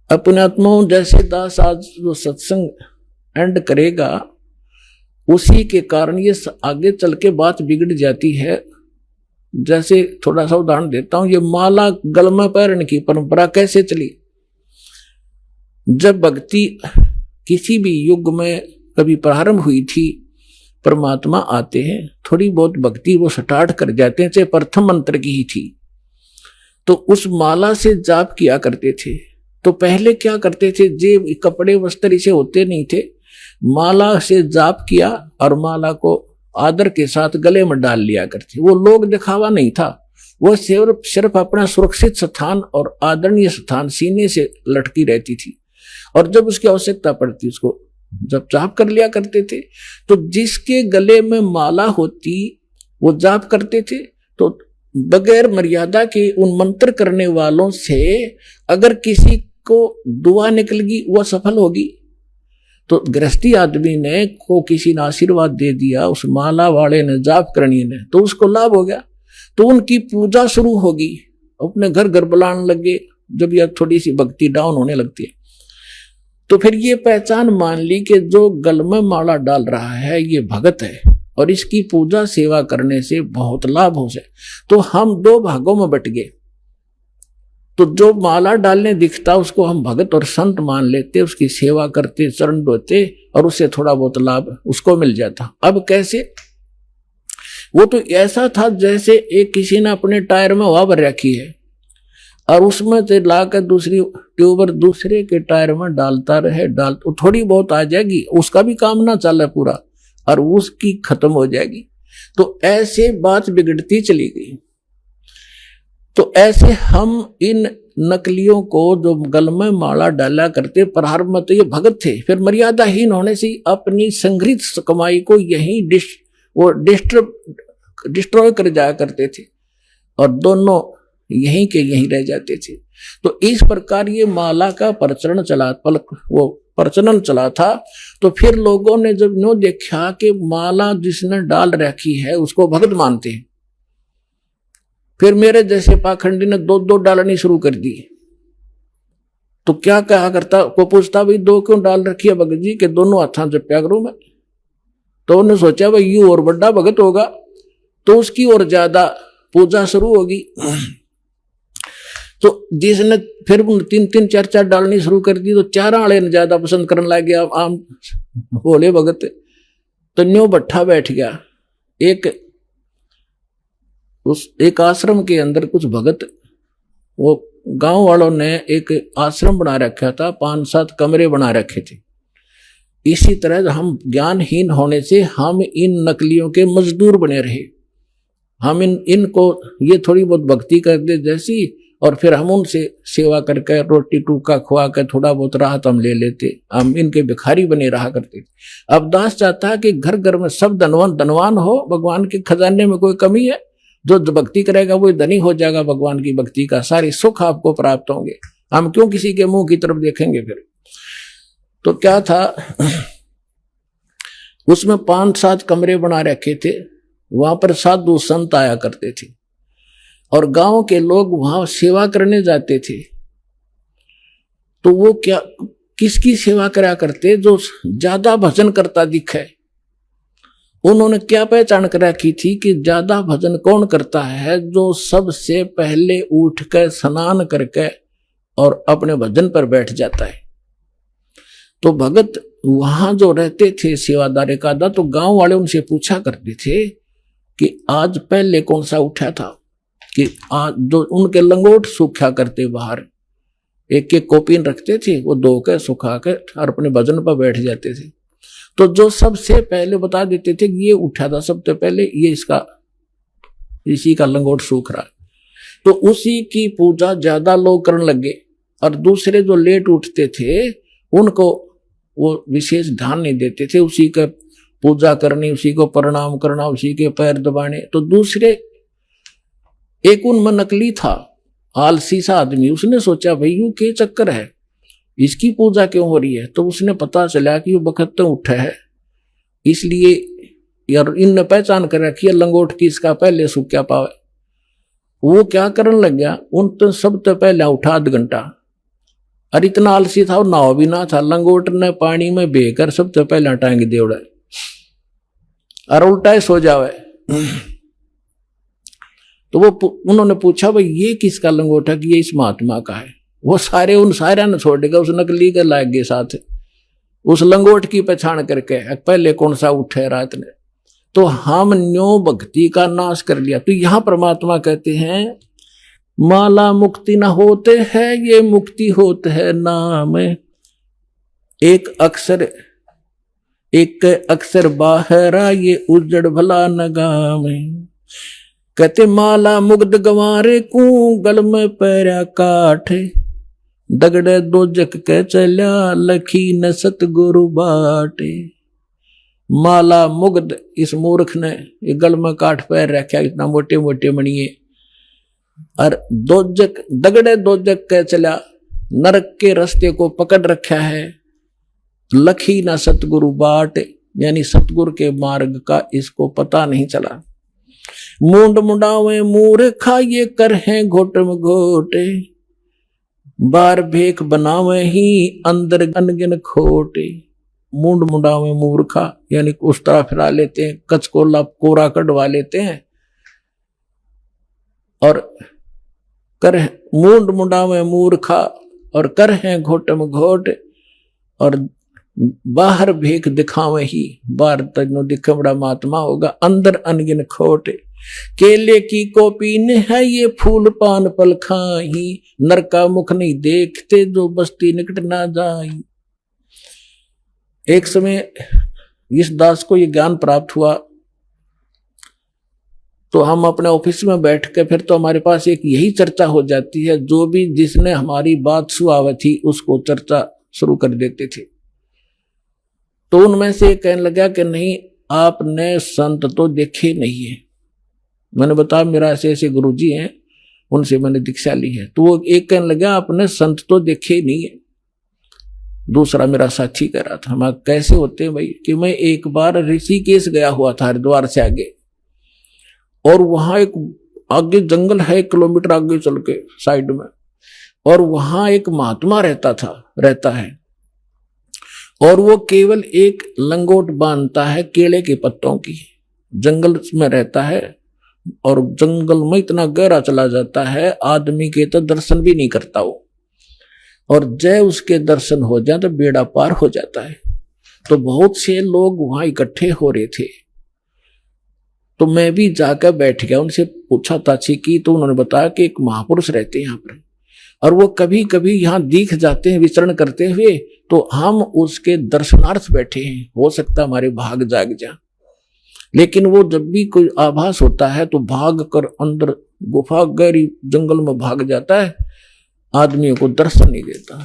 अपने आत्माओं जैसे दास आज जो सत्संग एंड करेगा उसी के कारण ये आगे चल के बात बिगड़ जाती है। जैसे थोड़ा सा उदाहरण देता हूं, ये माला गल में पैरने की परंपरा कैसे चली। जब भक्ति किसी भी युग में कभी प्रारंभ हुई थी, परमात्मा आते हैं, थोड़ी बहुत भक्ति वो स्टार्ट कर जाते हैं, चाहे प्रथम मंत्र की ही थी, तो उस माला से जाप किया करते थे। तो पहले क्या करते थे, जे कपड़े वस्त्र इसे होते नहीं थे, माला से जाप किया और माला को आदर के साथ गले में डाल लिया करते। वो लोग दिखावा नहीं था, वो सिर्फ अपना सुरक्षित स्थान और आदरणीय स्थान सीने से लटकी रहती थी, और जब उसकी आवश्यकता पड़ती उसको जब जाप कर लिया करते थे। तो जिसके गले में माला होती वो जाप करते थे, तो बगैर मर्यादा के उन मंत्र करने वालों से अगर किसी को दुआ निकल गई वह सफल होगी। तो गृहस्थी आदमी ने को किसी ने आशीर्वाद दे दिया, उस माला वाले ने, जाप करनी ने, तो उसको लाभ हो गया, तो उनकी पूजा शुरू होगी। अपने घर घर बुलाने लगे जब यह थोड़ी सी भक्ति डाउन होने लगती है। तो फिर ये पहचान मान ली कि जो गल में माला डाल रहा है ये भगत है और इसकी पूजा सेवा करने से बहुत लाभ हो जाए। तो हम दो भागों में बट गए। तो जो माला डालने दिखता उसको हम भगत और संत मान लेते, उसकी सेवा करते, चरण धोते और उससे थोड़ा बहुत लाभ उसको मिल जाता। अब कैसे, वो तो ऐसा था जैसे एक किसी ने अपने टायर में हवा भर रखी है और उसमें से लाकर दूसरी ट्यूबर दूसरे के टायर में डालता रहे, तो थोड़ी बहुत आ जाएगी, उसका भी काम ना चले पूरा और उसकी खत्म हो जाएगी। तो ऐसे बात बिगड़ती चली गई। तो ऐसे हम इन नकलियों को जो गल में माला डाला करते, प्रारंभ में तो ये भगत थे, फिर मर्यादाहीन होने से अपनी संग्रहित कमाई को यही डिस्ट्रॉय कर जाया करते थे और दोनों यहीं के यहीं रह जाते थे। तो इस प्रकार ये माला का प्रचलन चला था। तो फिर लोगों ने जब नो देखा कि माला जिसने डाल रखी है उसको भगत मानते हैं, फिर मेरे जैसे पाखंडी ने दो दो डालनी शुरू कर दी। तो क्या कहा करता, को पूछता भाई दो क्यों डाल रखी है भगत जी के, दोनों हाथों से जपया करूं मैं। तो उन्होंने सोचा भाई यू और बड़ा भगत होगा तो उसकी और ज्यादा पूजा शुरू होगी। तो जिसने फिर 3-3 4-4 डालनी शुरू कर दी तो 4 आले ने ज्यादा पसंद करने लग गया आम बोले भगत। तो न्यू भट्ठा बैठ गया। एक आश्रम के अंदर कुछ भगत, वो गांव वालों ने एक आश्रम बना रखा था, 5-7 कमरे बना रखे थे। इसी तरह हम ज्ञानहीन होने से हम इन नकलियों के मजदूर बने रहे। हम इनको ये थोड़ी बहुत भक्ति कर दे जैसी, और फिर हम उनसे सेवा करके रोटी टूका खुआ कर थोड़ा बहुत राहत हम ले लेते, हम इनके भिखारी बने रहा करते। अब दास चाहता है कि घर घर में सब धनवान हो, भगवान के खजाने में कोई कमी है, जो भक्ति करेगा वो धनी हो जाएगा, भगवान की भक्ति का सारे सुख आपको प्राप्त होंगे, हम क्यों किसी के मुंह की तरफ देखेंगे। फिर तो क्या था, उसमें 5-7 कमरे बना रखे थे, वहां पर साधु संत आया करते थे और गांव के लोग वहां सेवा करने जाते थे। तो वो क्या किसकी सेवा करा करते, जो ज्यादा भजन करता दिखे। उन्होंने क्या पहचान कर रखी थी कि ज्यादा भजन कौन करता है, जो सबसे पहले उठ कर स्नान करके और अपने भजन पर बैठ जाता है। तो भगत वहां जो रहते थे सेवादारी का, तो गांव वाले उनसे पूछा करते थे कि आज पहले कौन सा उठा था, कि आज जो उनके लंगोट सूखा करते बाहर, एक कोपीन रखते थे, वो धो के सुखा के और अपने भजन पर बैठ जाते थे। तो जो सबसे पहले बता देते थे कि ये उठा था सबसे पहले, ये इसी का लंगोट सूख रहा, तो उसी की पूजा ज्यादा लोग करने लगे। और दूसरे जो लेट उठते थे उनको वो विशेष ध्यान नहीं देते थे, उसी का पूजा करनी, उसी को प्रणाम करना, उसी के पैर दबाने। तो दूसरे एक उनमें नकली था, आलसी सा आदमी, उसने सोचा भाई यू क्या चक्कर है, इसकी पूजा क्यों हो रही है। तो उसने पता चला कि वो बखत तो उठा है, इसलिए यार इनने पहचान कर रखी है लंगोट की, इसका पहले सूख क्या पावे। वो क्या करने लग गया, उन तो सब तो पहले उठा आध घंटा, और इतना आलसी था, और नाव भी ना था, लंगोट ने पानी में बेकर सब तो पहले टांग दे उड़ा और उल्टा सो जावे। तो वो उन्होंने पूछा भाई ये किसका लंगोटा, कि ये इस महात्मा का है। वो सारे उन सारे ने छोड़ देगा, उस नकली के लाग गए साथ, उस लंगोट की पहचान करके पहले कौन सा उठे रात ने। तो हम न्यो भक्ति का नाश कर लिया। तो यहां परमात्मा कहते हैं माला मुक्ति न होते है, ये मुक्ति होते है नाम। एक अक्षर बाहरा, ये उजड़ भला नगाम। कहते माला मुग्ध गंवारे को, गल में पैरा काठ, दगड़े दो जग के चल्या, लखी न सतगुरु बाटे। माला मुग्ध, इस मूर्ख ने ये गल में काठ पैर रखा, इतना मोटे मोटे मणिये, और दोजक दगड़े दोजक के चला, नरक के रास्ते को पकड़ रखा है। लखी ना सतगुरु बाट, यानी सतगुरु के मार्ग का इसको पता नहीं चला। मूंड मुंडावे मूर्खा, ये कर है घोटम घोटे, बार भेख बनावे ही अंदर अनगिन खोटे। मूंड मुंडावे मूर्खा, यानी उस तरह फिरा लेते हैं, कच कोरा कटवा लेते हैं, और कर मूंड मुंडावे मूर्खा, और कर हैं घोटम घोट, और बाहर भेख दिखावे ही, बाहर तजनो दिखे बड़ा महात्मा होगा, अंदर अनगिन खोट। केले की कोपीन है, ये फूल पान पल खाही, नर का मुख नहीं देखते, जो बस्ती निकट ना जाई। एक समय इस दास को ये ज्ञान प्राप्त हुआ, तो हम अपने ऑफिस में बैठ के फिर तो हमारे पास एक यही चर्चा हो जाती है, जो भी जिसने हमारी बात सुनाई थी उसको चर्चा शुरू कर देते थे। तो उनमें से एक कहने लगा कि नहीं, आपने संत तो देखे नहीं है। मैंने बताया मेरा ऐसे ऐसे गुरुजी हैं, उनसे मैंने दीक्षा ली है। तो वो एक कहने लगा आपने संत तो देखे नहीं है। दूसरा मेरा साथी कह रहा था, हम कैसे होते हैं भाई, कि मैं एक बार ऋषिकेश गया हुआ था, हरिद्वार से आगे, और वहां एक आगे जंगल है, 1 किलोमीटर आगे चल के साइड में, और वहां एक महात्मा रहता है, और वो केवल एक लंगोट बांधता है केले के पत्तों की, जंगल में रहता है, और जंगल में इतना गहरा चला जाता है, आदमी के तो दर्शन भी नहीं करता वो, और जय उसके दर्शन हो जाए तो बेड़ा पार हो जाता है। तो बहुत से लोग वहां इकट्ठे हो रहे थे, तो मैं भी जाकर बैठ गया, उनसे पूछा ताछी की, तो उन्होंने बताया कि एक महापुरुष रहते हैं यहाँ पर, और वो कभी कभी यहाँ दिख जाते हैं विचरण करते हुए, तो हम उसके दर्शनार्थ बैठे हैं, हो सकता हमारे भाग जाग जा। लेकिन वो जब भी कोई आभास होता है तो भाग कर अंदर गुफा गहरी जंगल में भाग जाता है, आदमियों को दर्शन नहीं देता।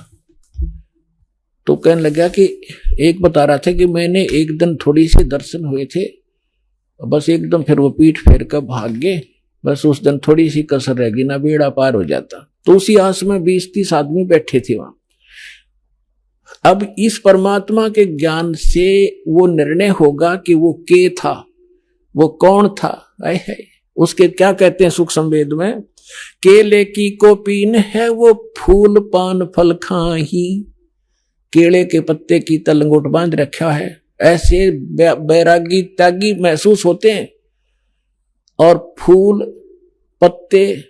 तो कहने लगा कि एक बता रहा था कि मैंने एक दिन थोड़ी सी दर्शन हुए थे, बस एकदम फिर वो पीठ फेर कर भाग गए, बस उस दिन थोड़ी सी कसर रह गई, ना बेड़ा पार हो जाता। तो उसी आस में 20-30 आदमी बैठे थे वहां। अब इस परमात्मा के ज्ञान से वो निर्णय होगा कि वो के था, वो कौन था। है उसके क्या कहते हैं सुख संवेद में, केले की कोपीन है, वो फूल पान फल खाही। केले के पत्ते की तलंगोट बांध रखा है, ऐसे बैरागी त्यागी महसूस होते हैं, और फूल पत्ते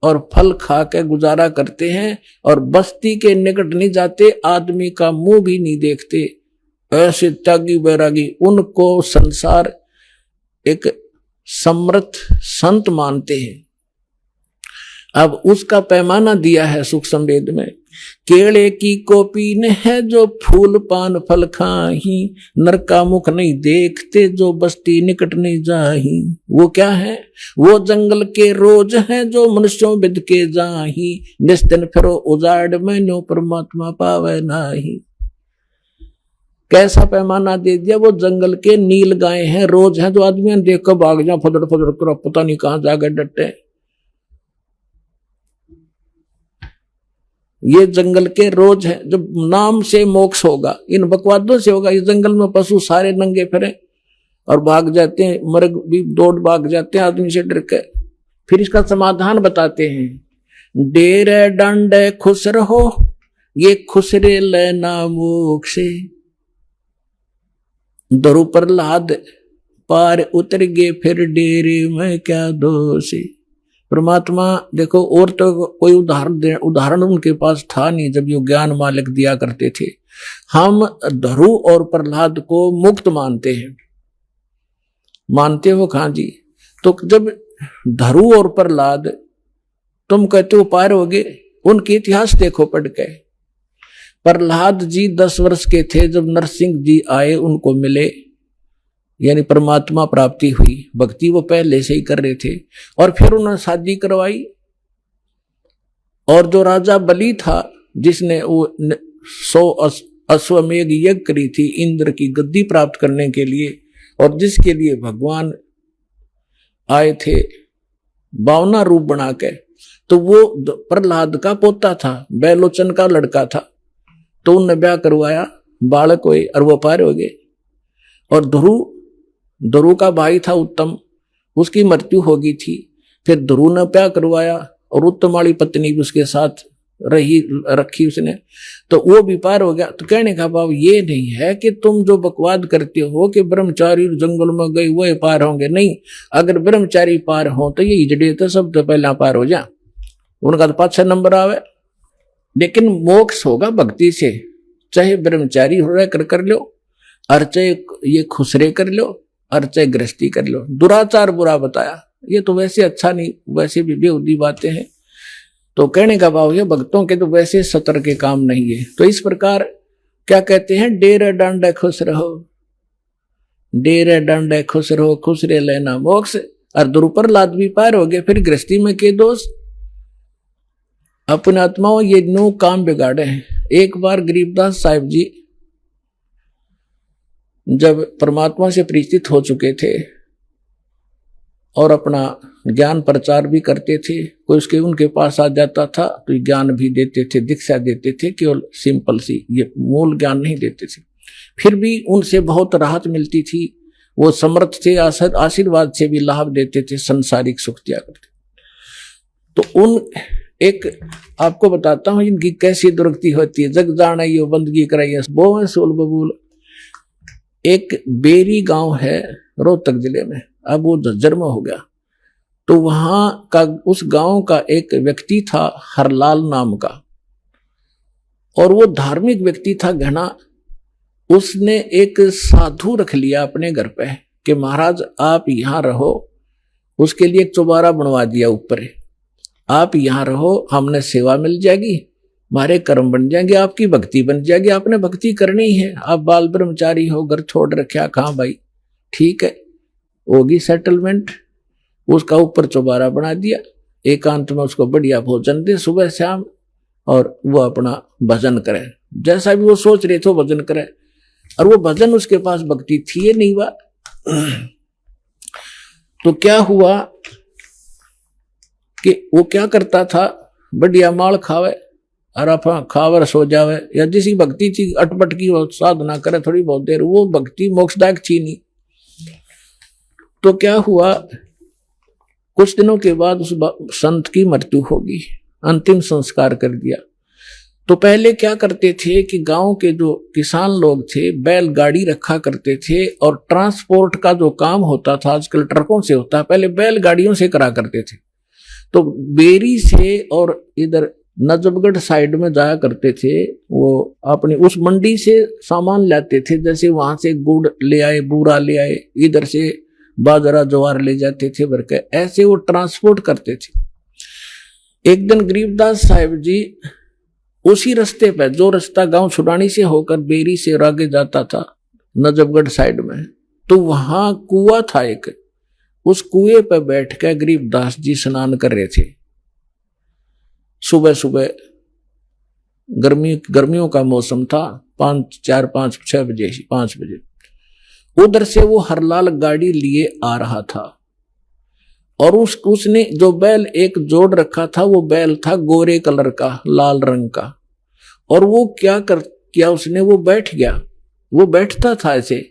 और फल खा के गुजारा करते हैं, और बस्ती के निकट नहीं जाते, आदमी का मुंह भी नहीं देखते। ऐसे त्यागी बैरागी, उनको संसार एक समर्थ संत मानते हैं। अब उसका पैमाना दिया है सुख संवेद में, केले की कोपीन है, जो फूल पान फल खाही, नर का मुख नहीं देखते, जो बस्ती निकट नहीं जाही। वो क्या है, वो जंगल के रोज है, जो मनुष्यों बिद के जाही, निस्तिन फिरो उजाड़ में, न्यो परमात्मा पावे नाही। कैसा पैमाना दे दिया, वो जंगल के नील गाय हैं, रोज हैं, जो आदमी देख कर भाग जा, फदड़ फदड़ कर पता नहीं कहां जाकर डटे। ये जंगल के रोज है, जब नाम से मोक्ष होगा, इन बकवादों से होगा। इस जंगल में पशु सारे नंगे फिरे और भाग जाते हैं, मर्ग भी दौड़ भाग जाते हैं आदमी से डर के। फिर इसका समाधान बताते हैं। डेरे डंडे खुश रहो, ये खुसरे लेना मुख से। दरु प्रहलाद पार उतर गए, फिर डेरे में क्या दोष। परमात्मा देखो, और तो कोई उदाहरण उनके पास था नहीं जब ये ज्ञान मालिक दिया करते थे। हम धरु और प्रहलाद को मुक्त मानते हैं। मानते हो खां जी? तो जब धरु और प्रहलाद तुम कहते हो पार हो गए, उनके इतिहास देखो पढ़ के। प्रहलाद जी 10 वर्ष के थे जब नरसिंह जी आए, उनको मिले, यानी परमात्मा प्राप्ति हुई। भक्ति वो पहले से ही कर रहे थे, और फिर उन्होंने शादी करवाई। और जो राजा बलि था, जिसने वो 100 अश्वमेध यज्ञ करी थी इंद्र की गद्दी प्राप्त करने के लिए, और जिसके लिए भगवान आए थे 52 रूप बना के, तो वो प्रहलाद का पोता था, बैलोचन का लड़का था। तो उनने ब्याह करवाया, बालक हुए और वो पार हो गए। और ध्रुव का भाई था उत्तम, उसकी मृत्यु हो गई थी। फिर ध्रुव ने ब्याह करवाया और उत्तम वाली पत्नी भी उसके साथ रखी उसने, तो वो भी पार हो गया। तो कहने का भाव ये नहीं है कि तुम जो बकवाद करते हो कि ब्रह्मचारी जंगल में गए वो पार होंगे, नहीं। अगर ब्रह्मचारी पार हो तो ये हिजड़े तो सब तो पहला पार हो जा, उनका तो 5-6 नंबर आवे। लेकिन मोक्ष होगा भक्ति से, चाहे ब्रह्मचारी हो रहा कर लो, और चाहे ये खुसरे कर लो, और चाहे गृहस्थी कर लो। दुराचार बुरा बताया, ये तो वैसे अच्छा नहीं, वैसे भी बेहुदी बातें हैं। तो कहने का भाव ये, भक्तों के तो वैसे सतर के काम नहीं है। तो इस प्रकार क्या कहते हैं, डेरे डांडे खुश रहो, डेरे डांडे खुश रहो, खुसरे लेना मोक्ष। और दुरुप्रहलाद भी पार हो गए, फिर गृहस्थी में के दोष। अपने आत्माओं ये नो काम बिगाड़े हैं। एक बार गरीबदास साहिब जी जब परमात्मा से परिचित हो चुके थे और अपना ज्ञान प्रचार भी करते थे, कोई उसके उनके पास आ जाता था तो ज्ञान भी देते थे, दीक्षा देते थे, केवल सिंपल सी, ये मूल ज्ञान नहीं देते थे। फिर भी उनसे बहुत राहत मिलती थी, वो समर्थ थे, आशीर्वाद से भी लाभ देते थे, संसारिक सुख दिया करते। तो उन एक आपको बताता हूं इनकी कैसी दुर्गति होती है। जग जाना यो बंदगी कराइए बोवे सोल बबूल। एक बेरी गांव है रोहतक जिले में, अब वो झज्जर में हो गया। तो वहां का उस गांव का एक व्यक्ति था हरलाल नाम का, और वो धार्मिक व्यक्ति था घना। उसने एक साधु रख लिया अपने घर पे कि महाराज आप यहां रहो। उसके लिए एक चौबारा बनवा दिया ऊपर, आप यहां रहो, हमने सेवा मिल जाएगी, हमारे कर्म बन जाएंगे, आपकी भक्ति बन जाएगी, आपने भक्ति करनी है। आप बाल ब्रह्मचारी हो, घर छोड़ रखा, कहाँ भाई, ठीक है, होगी सेटलमेंट। उसका ऊपर चौबारा बना दिया, एकांत में उसको बढ़िया भोजन दे सुबह शाम, और वो अपना भजन करे, जैसा भी वो सोच रहे थे वो भजन करे। और वो भजन उसके पास भक्ति थी नहीं बात। तो क्या हुआ कि वो क्या करता था, बढ़िया माल खावे और अपना खावर सो जावे, या जिसी भक्ति थी अटपट की साधना करे थोड़ी बहुत देर, वो भक्ति मोक्षदायक थी नहीं। तो क्या हुआ, कुछ दिनों के बाद उस संत की मृत्यु होगी, अंतिम संस्कार कर दिया। तो पहले क्या करते थे कि गांव के जो किसान लोग थे बैलगाड़ी रखा करते थे, और ट्रांसपोर्ट का जो काम होता था आजकल ट्रकों से होता है, पहले बैलगाड़ियों से करा करते थे। तो बेरी से और इधर नजफगढ़ साइड में जाया करते थे, वो अपनी उस मंडी से सामान लाते थे, जैसे वहां से गुड़ ले आए, बूरा ले आए, इधर से बाजरा ज्वार ले जाते थे भर के, ऐसे वो ट्रांसपोर्ट करते थे। एक दिन गरीबदास साहिब जी उसी रास्ते पे, जो रास्ता गांव छुड़ानी से होकर बेरी से आगे जाता था नजफगढ़ साइड में, तो वहां कुआं था एक, उस कुएं पे बैठ कर गरीबदास जी स्नान कर रहे थे। सुबह सुबह गर्मियों का मौसम था, 5 बजे उधर से वो हरलाल गाड़ी लिए आ रहा था, और उसने जो बैल एक जोड़ रखा था, वो बैल था गोरे कलर का, लाल रंग का। और वो क्या किया उसने, वो बैठ गया, वो बैठता था ऐसे,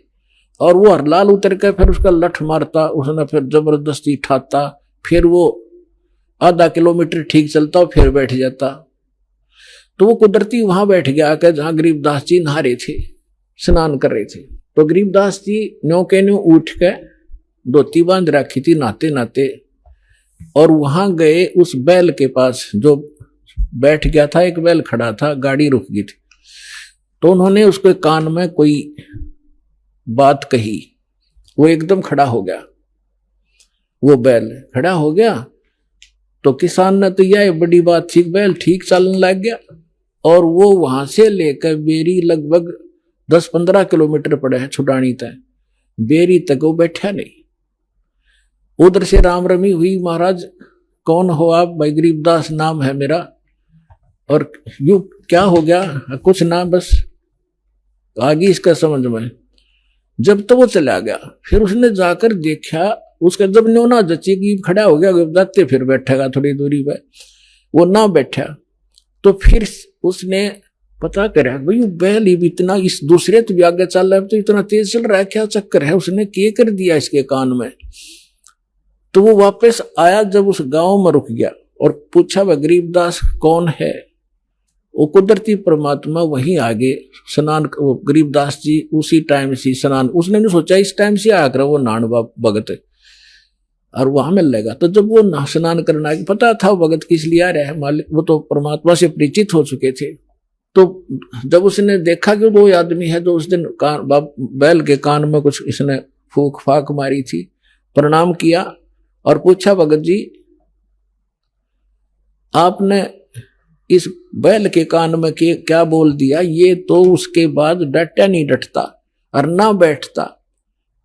और वो हरलाल उतर कर फिर उसका लठ मारता, उसने फिर जबरदस्ती ठाता, फिर वो आधा किलोमीटर ठीक चलता और फिर बैठ जाता। तो वो कुदरती वहां बैठ गया आकर जहां गरीबदास जी नहा रहे थे, स्नान कर रहे थे। तो गरीबदास जी न्यो के न्यो उठ के धोती बांध रखी थी नहाते नहाते, और वहां गए उस बैल के पास जो बैठ गया था। एक बैल खड़ा था, गाड़ी रुक गई थी, तो उन्होंने उसके कान में कोई बात कही। वो एकदम खड़ा हो गया, वो बैल खड़ा हो गया। तो किसान ने तो यह बड़ी बात थी, बैल ठीक चलने लग गया। और वो वहां से लेकर बेरी लगभग 10-15 किलोमीटर पड़े हैं छुटानी तक, बेरी तक वो बैठा नहीं। उधर से राम रमी हुई, महाराज कौन हो आप? भाई गरीबदास नाम है मेरा। और यू क्या हो गया? कुछ ना, बस आगे इसका समझ में। जब तो वो चला गया, फिर उसने जाकर देखा, उसका जब न्योना जची की खड़ा हो गया, जाते फिर बैठेगा थोड़ी दूरी पर, वो ना बैठा। तो फिर उसने पता करा भाई बैल ही इतना इस दूसरे तो भी आगे चल रहा है, तो इतना तेज चल रहा है, क्या चक्कर है? उसने क्या कर दिया इसके कान में। तो वो वापस आया, जब उस गांव में रुक गया और पूछा वह गरीबदास कौन है? वो कुदरती परमात्मा वहीं आगे स्नान, वो गरीबदास जी उसी टाइम से स्नान, उसने नहीं सोचा इस टाइम से आकर वो नान भगत और वहां मिल लेगा। तो जब वो स्नान करना, पता था भगत किस लिए आ रहा है, मालिक वो तो परमात्मा से परिचित हो चुके थे। तो जब उसने देखा कि वो आदमी है जो उस दिन बैल के कान में कुछ इसने फूक फाक मारी थी, प्रणाम किया और पूछा भगत जी आपने इस बैल के कान में क्या बोल दिया? ये तो उसके बाद डटा नहीं डटता और ना बैठता,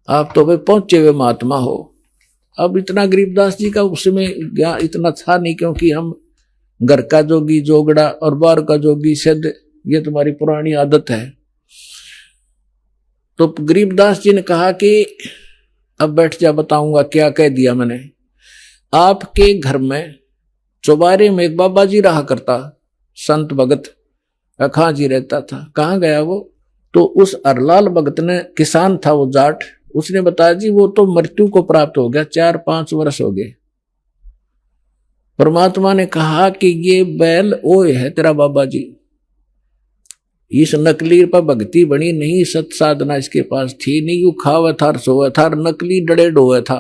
आप तो भाई पहुंचे हुए महात्मा हो। अब इतना गरीबदास जी का उसमें इतना था नहीं, क्योंकि हम घर का जोगी जोगड़ा और बाहर का जोगी सिद्ध, ये तुम्हारी पुरानी आदत है। तो गरीबदास जी ने कहा कि अब बैठ जा, बताऊंगा क्या कह दिया मैंने। आपके घर में चौबारे में एक बाबा जी रहा करता, संत भगत अखा जी रहता था। कहाँ गया वो? तो उस अरलाल भगत ने, किसान था वो जाट, उसने बताया जी वो तो मृत्यु को प्राप्त हो गया, 4-5 वर्ष हो गए। परमात्मा ने कहा कि ये बैल ओए है तेरा बाबा जी, इस नकली पर भक्ति बनी नहीं, सत साधना इसके पास थी नहीं, यू खावा था सोवा था, नकली डड़े डोए था,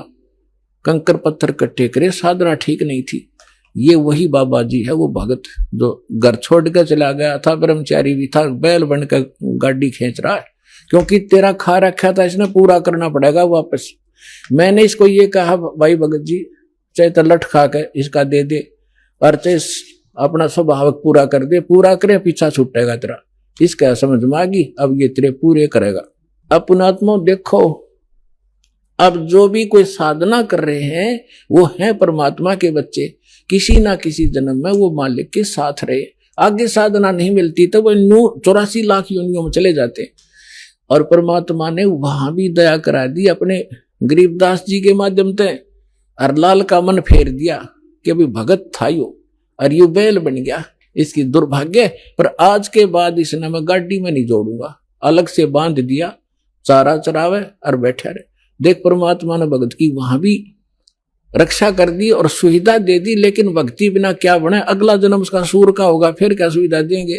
कंकर पत्थर कट्टे करे, साधना ठीक नहीं थी। ये वही बाबा जी है, वो भगत जो घर छोड़ कर चला गया था, ब्रह्मचारी भी था, बैल बनकर गाड़ी खींच रहा है, क्योंकि तेरा खा रखा था इसने, पूरा करना पड़ेगा वापस। मैंने इसको ये कहा भाई भगत जी चाहे तो लठ खा के इसका दे दे और चाहे अपना स्वभाव पूरा कर दे, पूरा करे पीछा छूटेगा तेरा। इसका समझ में आ गई, अब ये तेरे पूरे करेगा। अब पुणात्मा देखो, अब जो भी कोई साधना कर रहे हैं वो हैं परमात्मा के बच्चे, किसी ना किसी जन्म में वो मालिक के साथ रहे। आगे साधना नहीं मिलती तो वो 84 लाख योनियों में चले जाते। और परमात्मा ने वहां भी दया करा दी अपने गरीबदास जी के माध्यम से, अरलाल का मन फेर दिया कि अभी भगत था यो और यू बैल बन गया, इसकी दुर्भाग्य। पर आज के बाद इसने मैं गाड़ी में नहीं जोड़ूंगा, अलग से बांध दिया, चारा चरावे और बैठा रहे। देख परमात्मा ने भगत की वहां भी रक्षा कर दी और सुविधा दे दी, लेकिन भक्ति बिना क्या बने? अगला जन्म उसका सूर का होगा, फिर क्या सुविधा देंगे?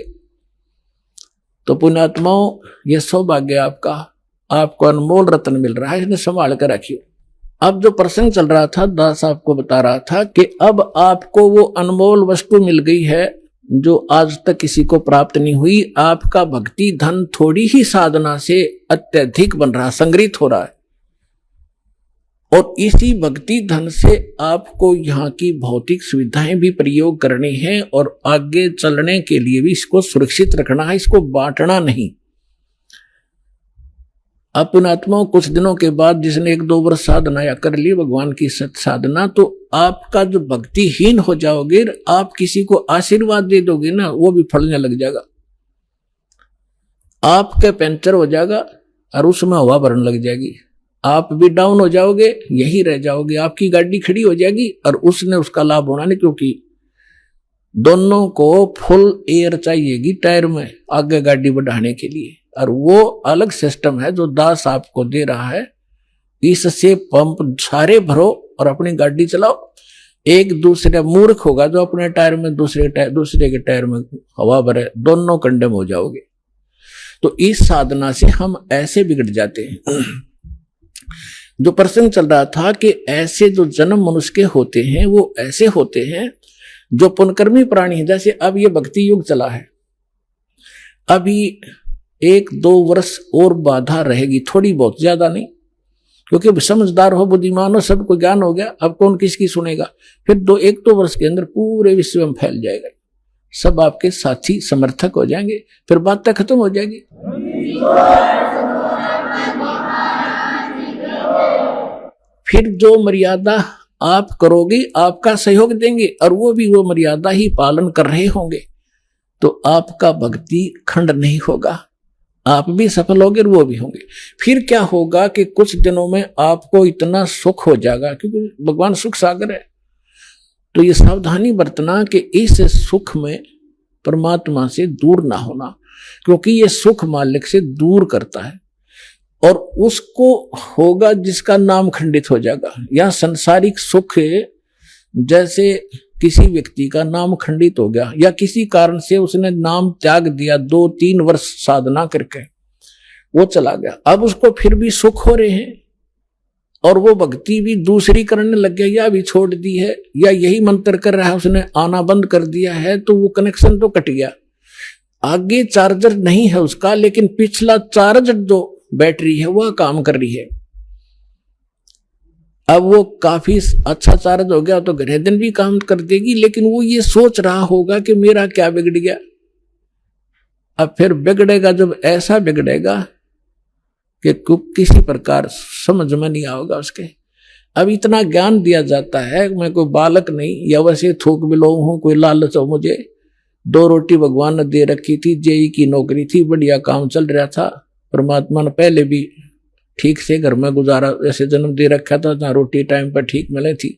तो पुण्यात्माओं ये सौभाग्य आपका, आपको अनमोल रत्न मिल रहा है, इसने संभाल कर रखिए। अब जो प्रसंग चल रहा था, दास आपको बता रहा था कि अब आपको वो अनमोल वस्तु मिल गई है जो आज तक किसी को प्राप्त नहीं हुई। आपका भक्ति धन थोड़ी ही साधना से अत्यधिक बन रहा, संग्रहित हो रहा है, और इसी भक्ति धन से आपको यहाँ की भौतिक सुविधाएं भी प्रयोग करनी है और आगे चलने के लिए भी इसको सुरक्षित रखना है, इसको बांटना नहीं। अपनात्मा कुछ दिनों के बाद जिसने 1-2 वर्ष साधना या कर ली भगवान की सत साधना, तो आपका जो भक्तिहीन हो जाओगे, आप किसी को आशीर्वाद दे दोगे ना, वो भी फलने लग जाएगा। आपका पंचर हो जाएगा और उसमें हवा भरने लग जाएगी, आप भी डाउन हो जाओगे, यही रह जाओगे, आपकी गाड़ी खड़ी हो जाएगी और उसने उसका लाभ होना नहीं, क्योंकि दोनों को फुल एयर चाहिएगी टायर में आगे गाड़ी बढ़ाने के लिए, और वो अलग सिस्टम है जो दास आपको दे रहा है। इससे पंप सारे भरो और अपनी गाड़ी चलाओ। एक दूसरे मूर्ख होगा जो अपने टायर में दूसरे के टायर में हवा भरे, दोनों कंडम हो जाओगे। तो इस साधना से हम ऐसे बिगड़ जाते हैं। जो प्रसंग चल रहा था कि ऐसे जो जन्म मनुष्य के होते हैं वो ऐसे होते हैं जो पुनकर्मी प्राणी है। जैसे अब ये भक्ति युग चला है, अभी 1-2 वर्ष और बाधा रहेगी, थोड़ी बहुत, ज्यादा नहीं, क्योंकि समझदार हो, बुद्धिमान हो, सबको ज्ञान हो गया, अब कौन किसकी सुनेगा। फिर 1-2 वर्ष के अंदर पूरे विश्व में फैल जाएगा, सब आपके साथी समर्थक हो जाएंगे, फिर बातें खत्म हो जाएगी। फिर जो मर्यादा आप करोगे आपका सहयोग देंगे और वो भी वो मर्यादा ही पालन कर रहे होंगे, तो आपका भक्ति खंड नहीं होगा, आप भी सफल होंगे और वो भी होंगे। फिर क्या होगा कि कुछ दिनों में आपको इतना सुख हो जाएगा, क्योंकि भगवान सुख सागर है। तो ये सावधानी बरतना कि इस सुख में परमात्मा से दूर ना होना, क्योंकि ये सुख मालिक से दूर करता है और उसको होगा जिसका नाम खंडित हो जाएगा। या सांसारिक सुख, जैसे किसी व्यक्ति का नाम खंडित हो गया या किसी कारण से उसने नाम त्याग दिया, 2-3 वर्ष साधना करके वो चला गया, अब उसको फिर भी सुख हो रहे हैं और वो भक्ति भी दूसरी करने लग गया या भी छोड़ दी है या यही मंत्र कर रहा है, उसने आना बंद कर दिया है, तो वो कनेक्शन तो कट गया। आगे चार्जर नहीं है उसका, लेकिन पिछला चार्ज जो बैटरी है वह काम कर रही है। अब वो काफी अच्छा चार्ज हो गया तो घरे दिन भी काम कर देगी, लेकिन वो ये सोच रहा होगा कि मेरा क्या बिगड़ गया। अब फिर बिगड़ेगा, जब ऐसा बिगड़ेगा कि किसी प्रकार समझ में नहीं आएगा उसके। अब इतना ज्ञान दिया जाता है, मैं कोई बालक नहीं या वैसे थूक बिलो हूं, कोई लालच हो मुझे। 2 रोटी भगवान ने दे रखी थी, जेई की नौकरी थी, बढ़िया काम चल रहा था, परमात्मा ने पहले भी ठीक से घर में गुजारा, ऐसे जन्म दे रखा था जहाँ रोटी टाइम पर ठीक मिले थी।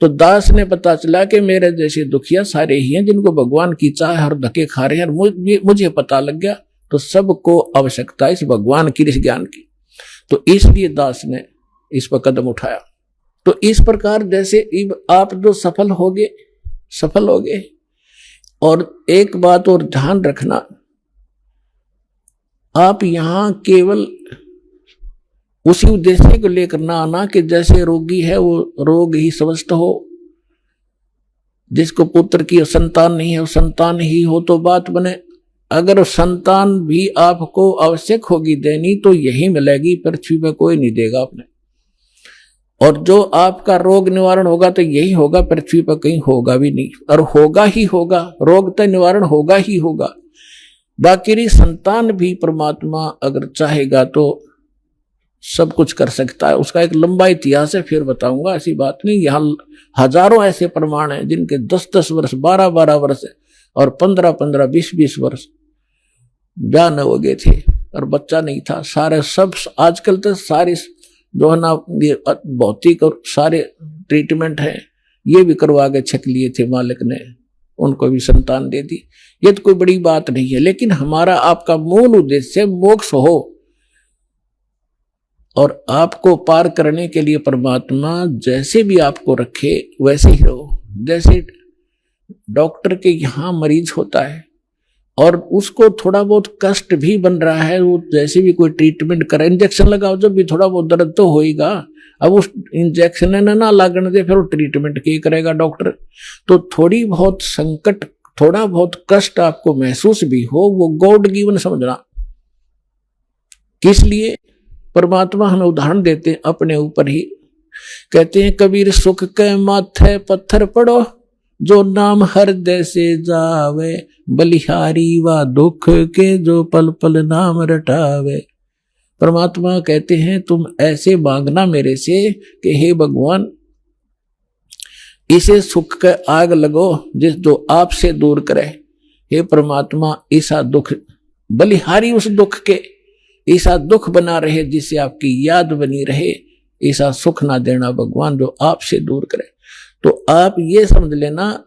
तो दास ने पता चला कि मेरे जैसे दुखिया सारे ही हैं जिनको भगवान की चाह और धक्के खा रहे हैं, और मुझे पता लग गया, तो सबको आवश्यकता इस भगवान की, इस ज्ञान की। तो इसलिए दास ने इस पर कदम उठाया। तो इस प्रकार जैसे आप जो सफल होगे। और एक बात और ध्यान रखना, आप यहां केवल उसी उद्देश्य को लेकर ना आना कि जैसे रोगी है वो रोग ही स्वस्थ हो, जिसको पुत्र की संतान नहीं है वो संतान ही हो तो बात बने। अगर संतान भी आपको आवश्यक होगी देनी तो यही मिलेगी, पृथ्वी पर कोई नहीं देगा आपने। और जो आपका रोग निवारण होगा तो यही होगा, पृथ्वी पर कहीं होगा भी नहीं, और होगा ही होगा, रोग तो निवारण होगा ही होगा। बाकी संतान भी परमात्मा अगर चाहेगा तो सब कुछ कर सकता है। उसका एक लंबा इतिहास है, फिर बताऊंगा, ऐसी बात नहीं। यहाँ हजारों ऐसे प्रमाण हैं जिनके 10-10 वर्ष, 12-12 वर्ष और 15-15, 20-20 वर्ष ब्याह न हो गए थे और बच्चा नहीं था। सारे सब आजकल तो सारे जो है ना ये भौतिक और सारे ट्रीटमेंट है, ये भी करवा के छक लिए थे मालिक ने, उनको भी संतान दे दी। ये तो कोई बड़ी बात नहीं है, लेकिन हमारा आपका मूल उद्देश्य मोक्ष हो और आपको पार करने के लिए परमात्मा जैसे भी आपको रखे वैसे ही रहो। जैसे डॉक्टर के यहाँ मरीज होता है और उसको थोड़ा बहुत कष्ट भी बन रहा है, वो जैसे भी कोई ट्रीटमेंट करे, इंजेक्शन लगाओ, जब भी थोड़ा बहुत दर्द तो होएगा। अब उस इंजेक्शन ना लागने दे, फिर वो ट्रीटमेंट क्या करेगा डॉक्टर। तो थोड़ी बहुत संकट, थोड़ा बहुत कष्ट आपको महसूस भी हो, वो गॉड गिवन समझना। किस लिए परमात्मा हमें उदाहरण देते हैं अपने ऊपर ही, कहते हैं कबीर सुख के माथे पत्थर पड़ो, जो नाम हृदय से जावे, बलिहारी व दुख के जो पल पल नाम रटावे। परमात्मा कहते हैं तुम ऐसे मांगना मेरे से कि हे भगवान इसे सुख के आग लगो जिस जो आपसे दूर करे। हे परमात्मा ऐसा दुख, बलिहारी उस दुख के, ऐसा दुख बना रहे जिससे आपकी याद बनी रहे, ऐसा सुख ना देना भगवान जो आपसे दूर करे। तो आप ये समझ लेना,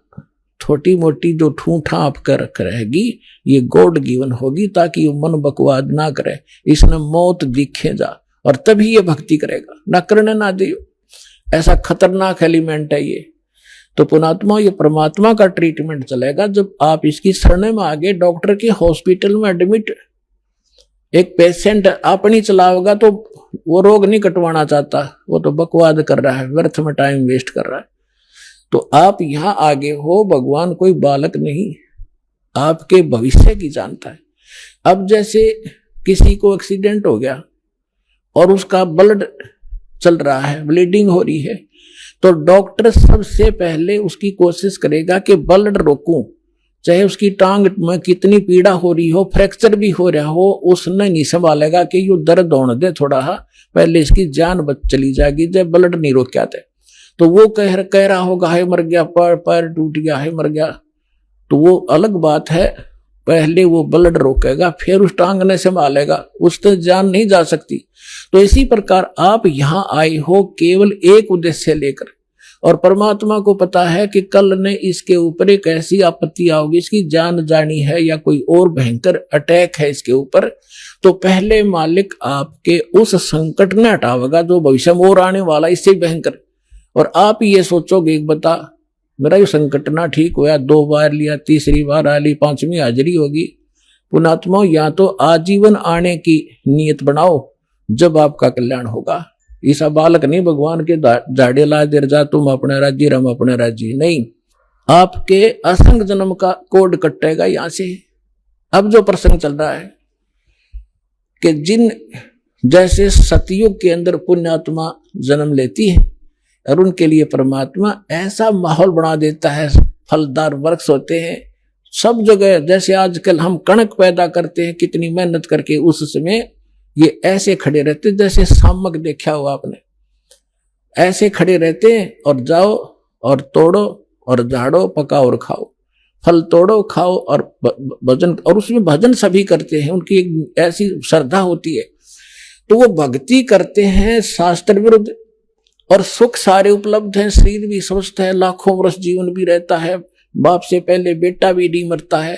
छोटी मोटी जो ठूठा आप कर रहेगी ये गॉड गिवन होगी, ताकि वो मन बकवाद ना करे, इसने मौत दिखे जा, और तभी ये भक्ति करेगा, ना करने ना दियो। ऐसा खतरनाक एलिमेंट है ये। तो पुणात्मा ये परमात्मा का ट्रीटमेंट चलेगा जब आप इसकी शरण में आगे डॉक्टर के हॉस्पिटल में एडमिट एक पेशेंट अपनी चलाओगा तो वो रोग नहीं कटवाना चाहता, वो तो बकवाद कर रहा है, व्यर्थ में टाइम वेस्ट कर रहा है। तो आप यहां आगे हो, भगवान कोई बालक नहीं, आपके भविष्य की जानता है। अब जैसे किसी को एक्सीडेंट हो गया और उसका ब्लड चल रहा है, ब्लीडिंग हो रही है, तो डॉक्टर सबसे पहले उसकी कोशिश करेगा कि ब्लड रोकूं, चाहे उसकी टांग में कितनी पीड़ा हो रही हो, फ्रैक्चर भी हो रहा हो, उसने नहीं संभालेगा कि यू दर्द होने दे थोड़ा, पहले इसकी जान बच चली जाएगी जब ब्लड नहीं रोक आते। तो वो कह रहा होगा है मर गया, पैर टूट गया है मर गया, तो वो अलग बात है, पहले वो ब्लड रोकेगा फिर उस टांग ने संभालेगा, उससे जान नहीं जा सकती। तो इसी प्रकार आप यहां आए हो केवल एक उद्देश्य लेकर, और परमात्मा को पता है कि कल ने इसके ऊपर एक ऐसी आपत्ति आओगी, इसकी जान जानी है या कोई और भयंकर अटैक है इसके ऊपर, तो पहले मालिक आपके उस संकट ने हटावेगा जो भविष्य में और आने वाला इससे भयंकर। और आप ये सोचोगे बता मेरा ये संकट ना ठीक हुआ, 2 बार लिया, तीसरी बार आ ली, 5वीं हाजिरी होगी। पुणात्मा या तो आजीवन आने की नीयत बनाओ जब आपका कल्याण होगा। ईसा बालक नहीं भगवान के झाड़े ला देर जा तुम अपने राज्य रम अपने राज्य, नहीं, आपके असंग जन्म का कोड कटेगा यहां से। अब जो प्रसंग चल रहा है कि जिन जैसे सतयुग के अंदर पुण्यात्मा जन्म लेती है और उनके लिए परमात्मा ऐसा माहौल बना देता है, फलदार वृक्ष होते हैं सब जगह। जैसे आजकल हम कणक पैदा करते हैं कितनी मेहनत करके, उस समय ये ऐसे खड़े रहते जैसे सामक देखा हो आपने, ऐसे खड़े रहते हैं और जाओ और तोड़ो और झाड़ो पकाओ और खाओ, फल तोड़ो खाओ और भजन, और उसमें भजन सभी करते हैं, उनकी एक ऐसी श्रद्धा होती है। तो वो भक्ति करते हैं शास्त्र विरुद्ध, और सुख सारे उपलब्ध हैं, शरीर भी स्वस्थ है, लाखों वर्ष जीवन भी रहता है, बाप से पहले बेटा भी नहीं मरता है,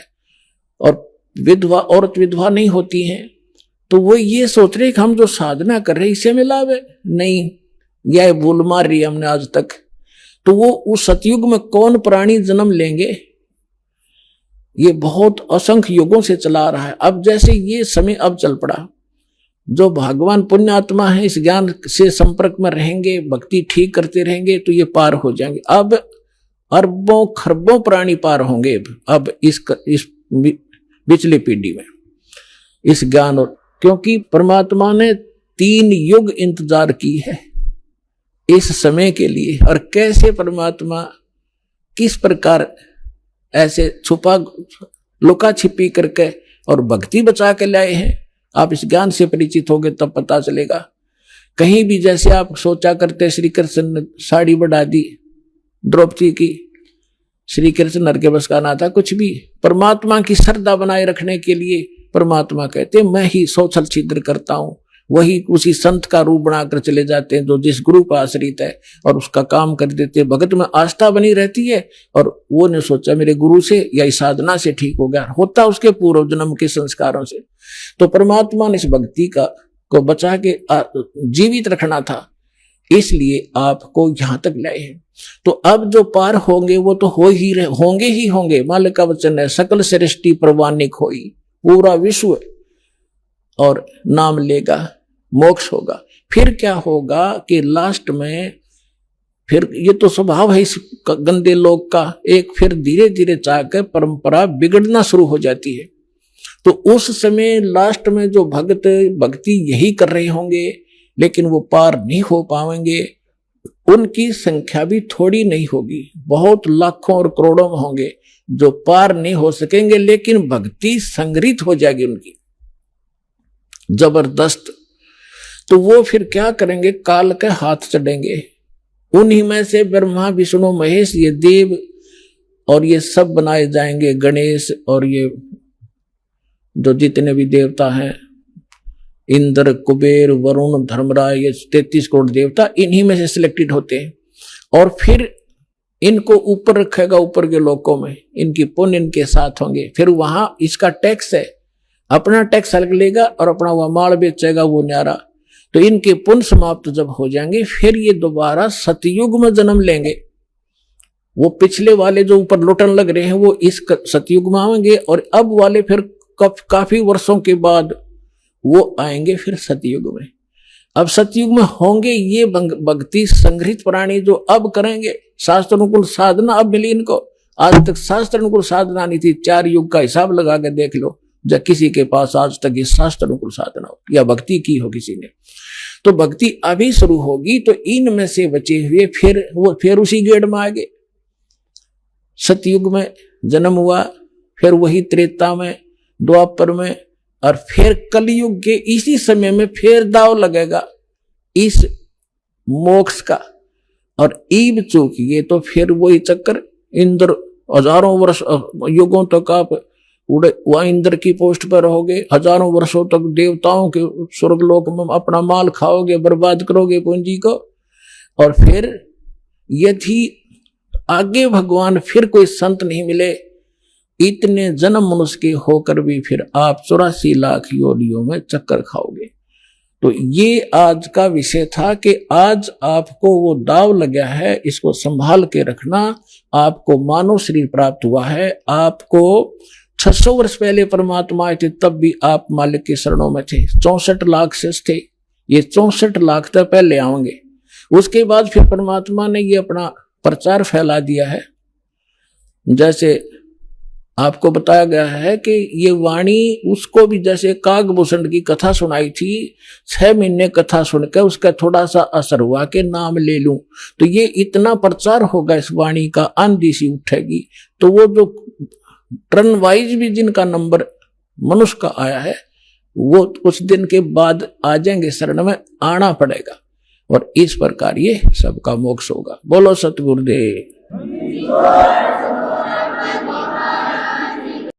और विधवा औरत विधवा नहीं होती है। तो वो ये सोच रहे कि हम जो साधना कर रहे हैं इससे में लाभ है, नहीं, यह भूल मार रही है हमने आज तक। तो वो उस सतयुग में कौन प्राणी जन्म लेंगे, ये बहुत असंख्य युगों से चला रहा है। अब जैसे ये समय अब चल पड़ा, जो भगवान पुण्यात्मा है इस ज्ञान से संपर्क में रहेंगे, भक्ति ठीक करते रहेंगे तो ये पार हो जाएंगे। अब अरबों खरबों प्राणी पार होंगे अब इस पिछली पीढ़ी में इस ज्ञान, और क्योंकि परमात्मा ने 3 युग इंतजार की है इस समय के लिए। और कैसे परमात्मा किस प्रकार ऐसे छुपा लुका छिपी करके और भक्ति बचा के लाए हैं, आप इस ज्ञान से परिचित होगे तब पता चलेगा। कहीं भी जैसे आप सोचा करते श्री कृष्ण ने साड़ी बढ़ा दी द्रौपदी की, श्री कृष्ण नर के बस का ना था कुछ भी। परमात्मा की श्रद्धा बनाए रखने के लिए परमात्मा कहते मैं ही सौछल छिद्र करता हूं, वही उसी संत का रूप बनाकर चले जाते हैं जो जिस गुरु पर आश्रित है और उसका काम कर देते। भगत में आस्था बनी रहती है और वो ने सोचा मेरे गुरु से या इस साधना से ठीक हो गया, होता उसके पूर्व जन्म के संस्कारों से। तो परमात्मा ने इस भक्ति को बचा के जीवित रखना था, इसलिए आपको यहां तक लाए हैं। तो अब जो पार होंगे वो तो होंगे ही होंगे। मालिक का वचन है सकल सृष्टि प्रवानिक होई, पूरा विश्व और नाम लेगा, मोक्ष होगा। फिर क्या होगा कि लास्ट में फिर ये तो स्वभाव है इस गंदे लोग का, एक फिर धीरे धीरे चाहकर परंपरा बिगड़ना शुरू हो जाती है। तो उस समय लास्ट में जो भक्त भक्ति यही कर रहे होंगे लेकिन वो पार नहीं हो पाएंगे, उनकी संख्या भी थोड़ी नहीं होगी, बहुत लाखों और करोड़ों में होंगे जो पार नहीं हो सकेंगे, लेकिन भक्ति संग्रहित हो जाएगी उनकी जबरदस्त। तो वो फिर क्या करेंगे, काल के हाथ चढ़ेंगे। उन्हीं में से ब्रह्मा विष्णु महेश ये देव और ये सब बनाए जाएंगे, गणेश और ये जो जितने भी देवता हैं, इंद्र कुबेर वरुण धर्मराज, ये 33 करोड़ देवता इन्हीं में से सिलेक्टेड होते हैं। और फिर इनको ऊपर रखेगा, ऊपर के लोकों में इनकी पुण्य इनके साथ होंगे। फिर वहां इसका टैक्स है, अपना टैक्स अलग लेगा और अपना वह माल बेचेगा वो न्यारा। तो इनके पुण्य समाप्त जब हो जाएंगे फिर ये दोबारा सतयुग में जन्म लेंगे। वो पिछले वाले जो ऊपर लुटन लग रहे हैं वो इस सतयुग में आएंगे, और अब वाले फिर काफी वर्षों के बाद वो आएंगे फिर सतयुग में। अब सतयुग में होंगे ये भक्ति संग्रहित प्राणी जो अब करेंगे शास्त्र अनुकूल साधना। अब मिली इनको, आज तक शास्त्र अनुकूल साधना नहीं थी। 4 युग का हिसाब लगा के देख लो, जब किसी के पास आज तक ये शास्त्र अनुकूल साधना हो या भक्ति की हो किसी ने, तो भक्ति अभी शुरू होगी। तो इनमें से बचे हुए फिर उसी गेड़ में आगे सतयुग में जन्म हुआ, फिर वही त्रेता में, द्वापर में, और फिर कलयुग के इसी समय में फिर दाव लगेगा इस मोक्ष का। और ईब चूकिए तो फिर वही चक्कर, इंद्र हजारों वर्ष युगों तक आप वह इंद्र की पोस्ट पर रहोगे, हजारों वर्षों तक देवताओं के स्वर्गलोक में अपना माल खाओगे, बर्बाद करोगे पूंजी को। और फिर यदि आगे भगवान फिर कोई संत नहीं मिले, इतने जन्म मनुष्य के होकर भी फिर आप 84 लाख योनियों में चक्कर खाओगे। तो ये आज का विषय था कि आज आपको वो दाव लगा है, इसको संभाल के रखना। आपको मानव शरीर प्राप्त हुआ है, आपको 600 वर्ष पहले परमात्मा आए थे, तब भी आप मालिक के शरणों में थे। 64 लाख शेष थे, ये 64 लाख तक पहले आएंगे। उसके बाद फिर परमात्मा ने ये अपना प्रचार फैला दिया है। जैसे आपको बताया गया है कि ये वाणी उसको भी, जैसे कागभूषण की कथा सुनाई थी, 6 महीने कथा सुनकर उसका थोड़ा सा असर हुआ कि नाम ले लूं, तो ये इतना प्रचार होगा इस वाणी का, आंधी सी उठेगी। तो वो जो टर्न वाइज भी जिनका नंबर मनुष्य का आया है, वो कुछ दिन के बाद आ जाएंगे, शरण में आना पड़ेगा, और इस प्रकार ये सबका मोक्ष होगा। बोलो सतगुरुदेव।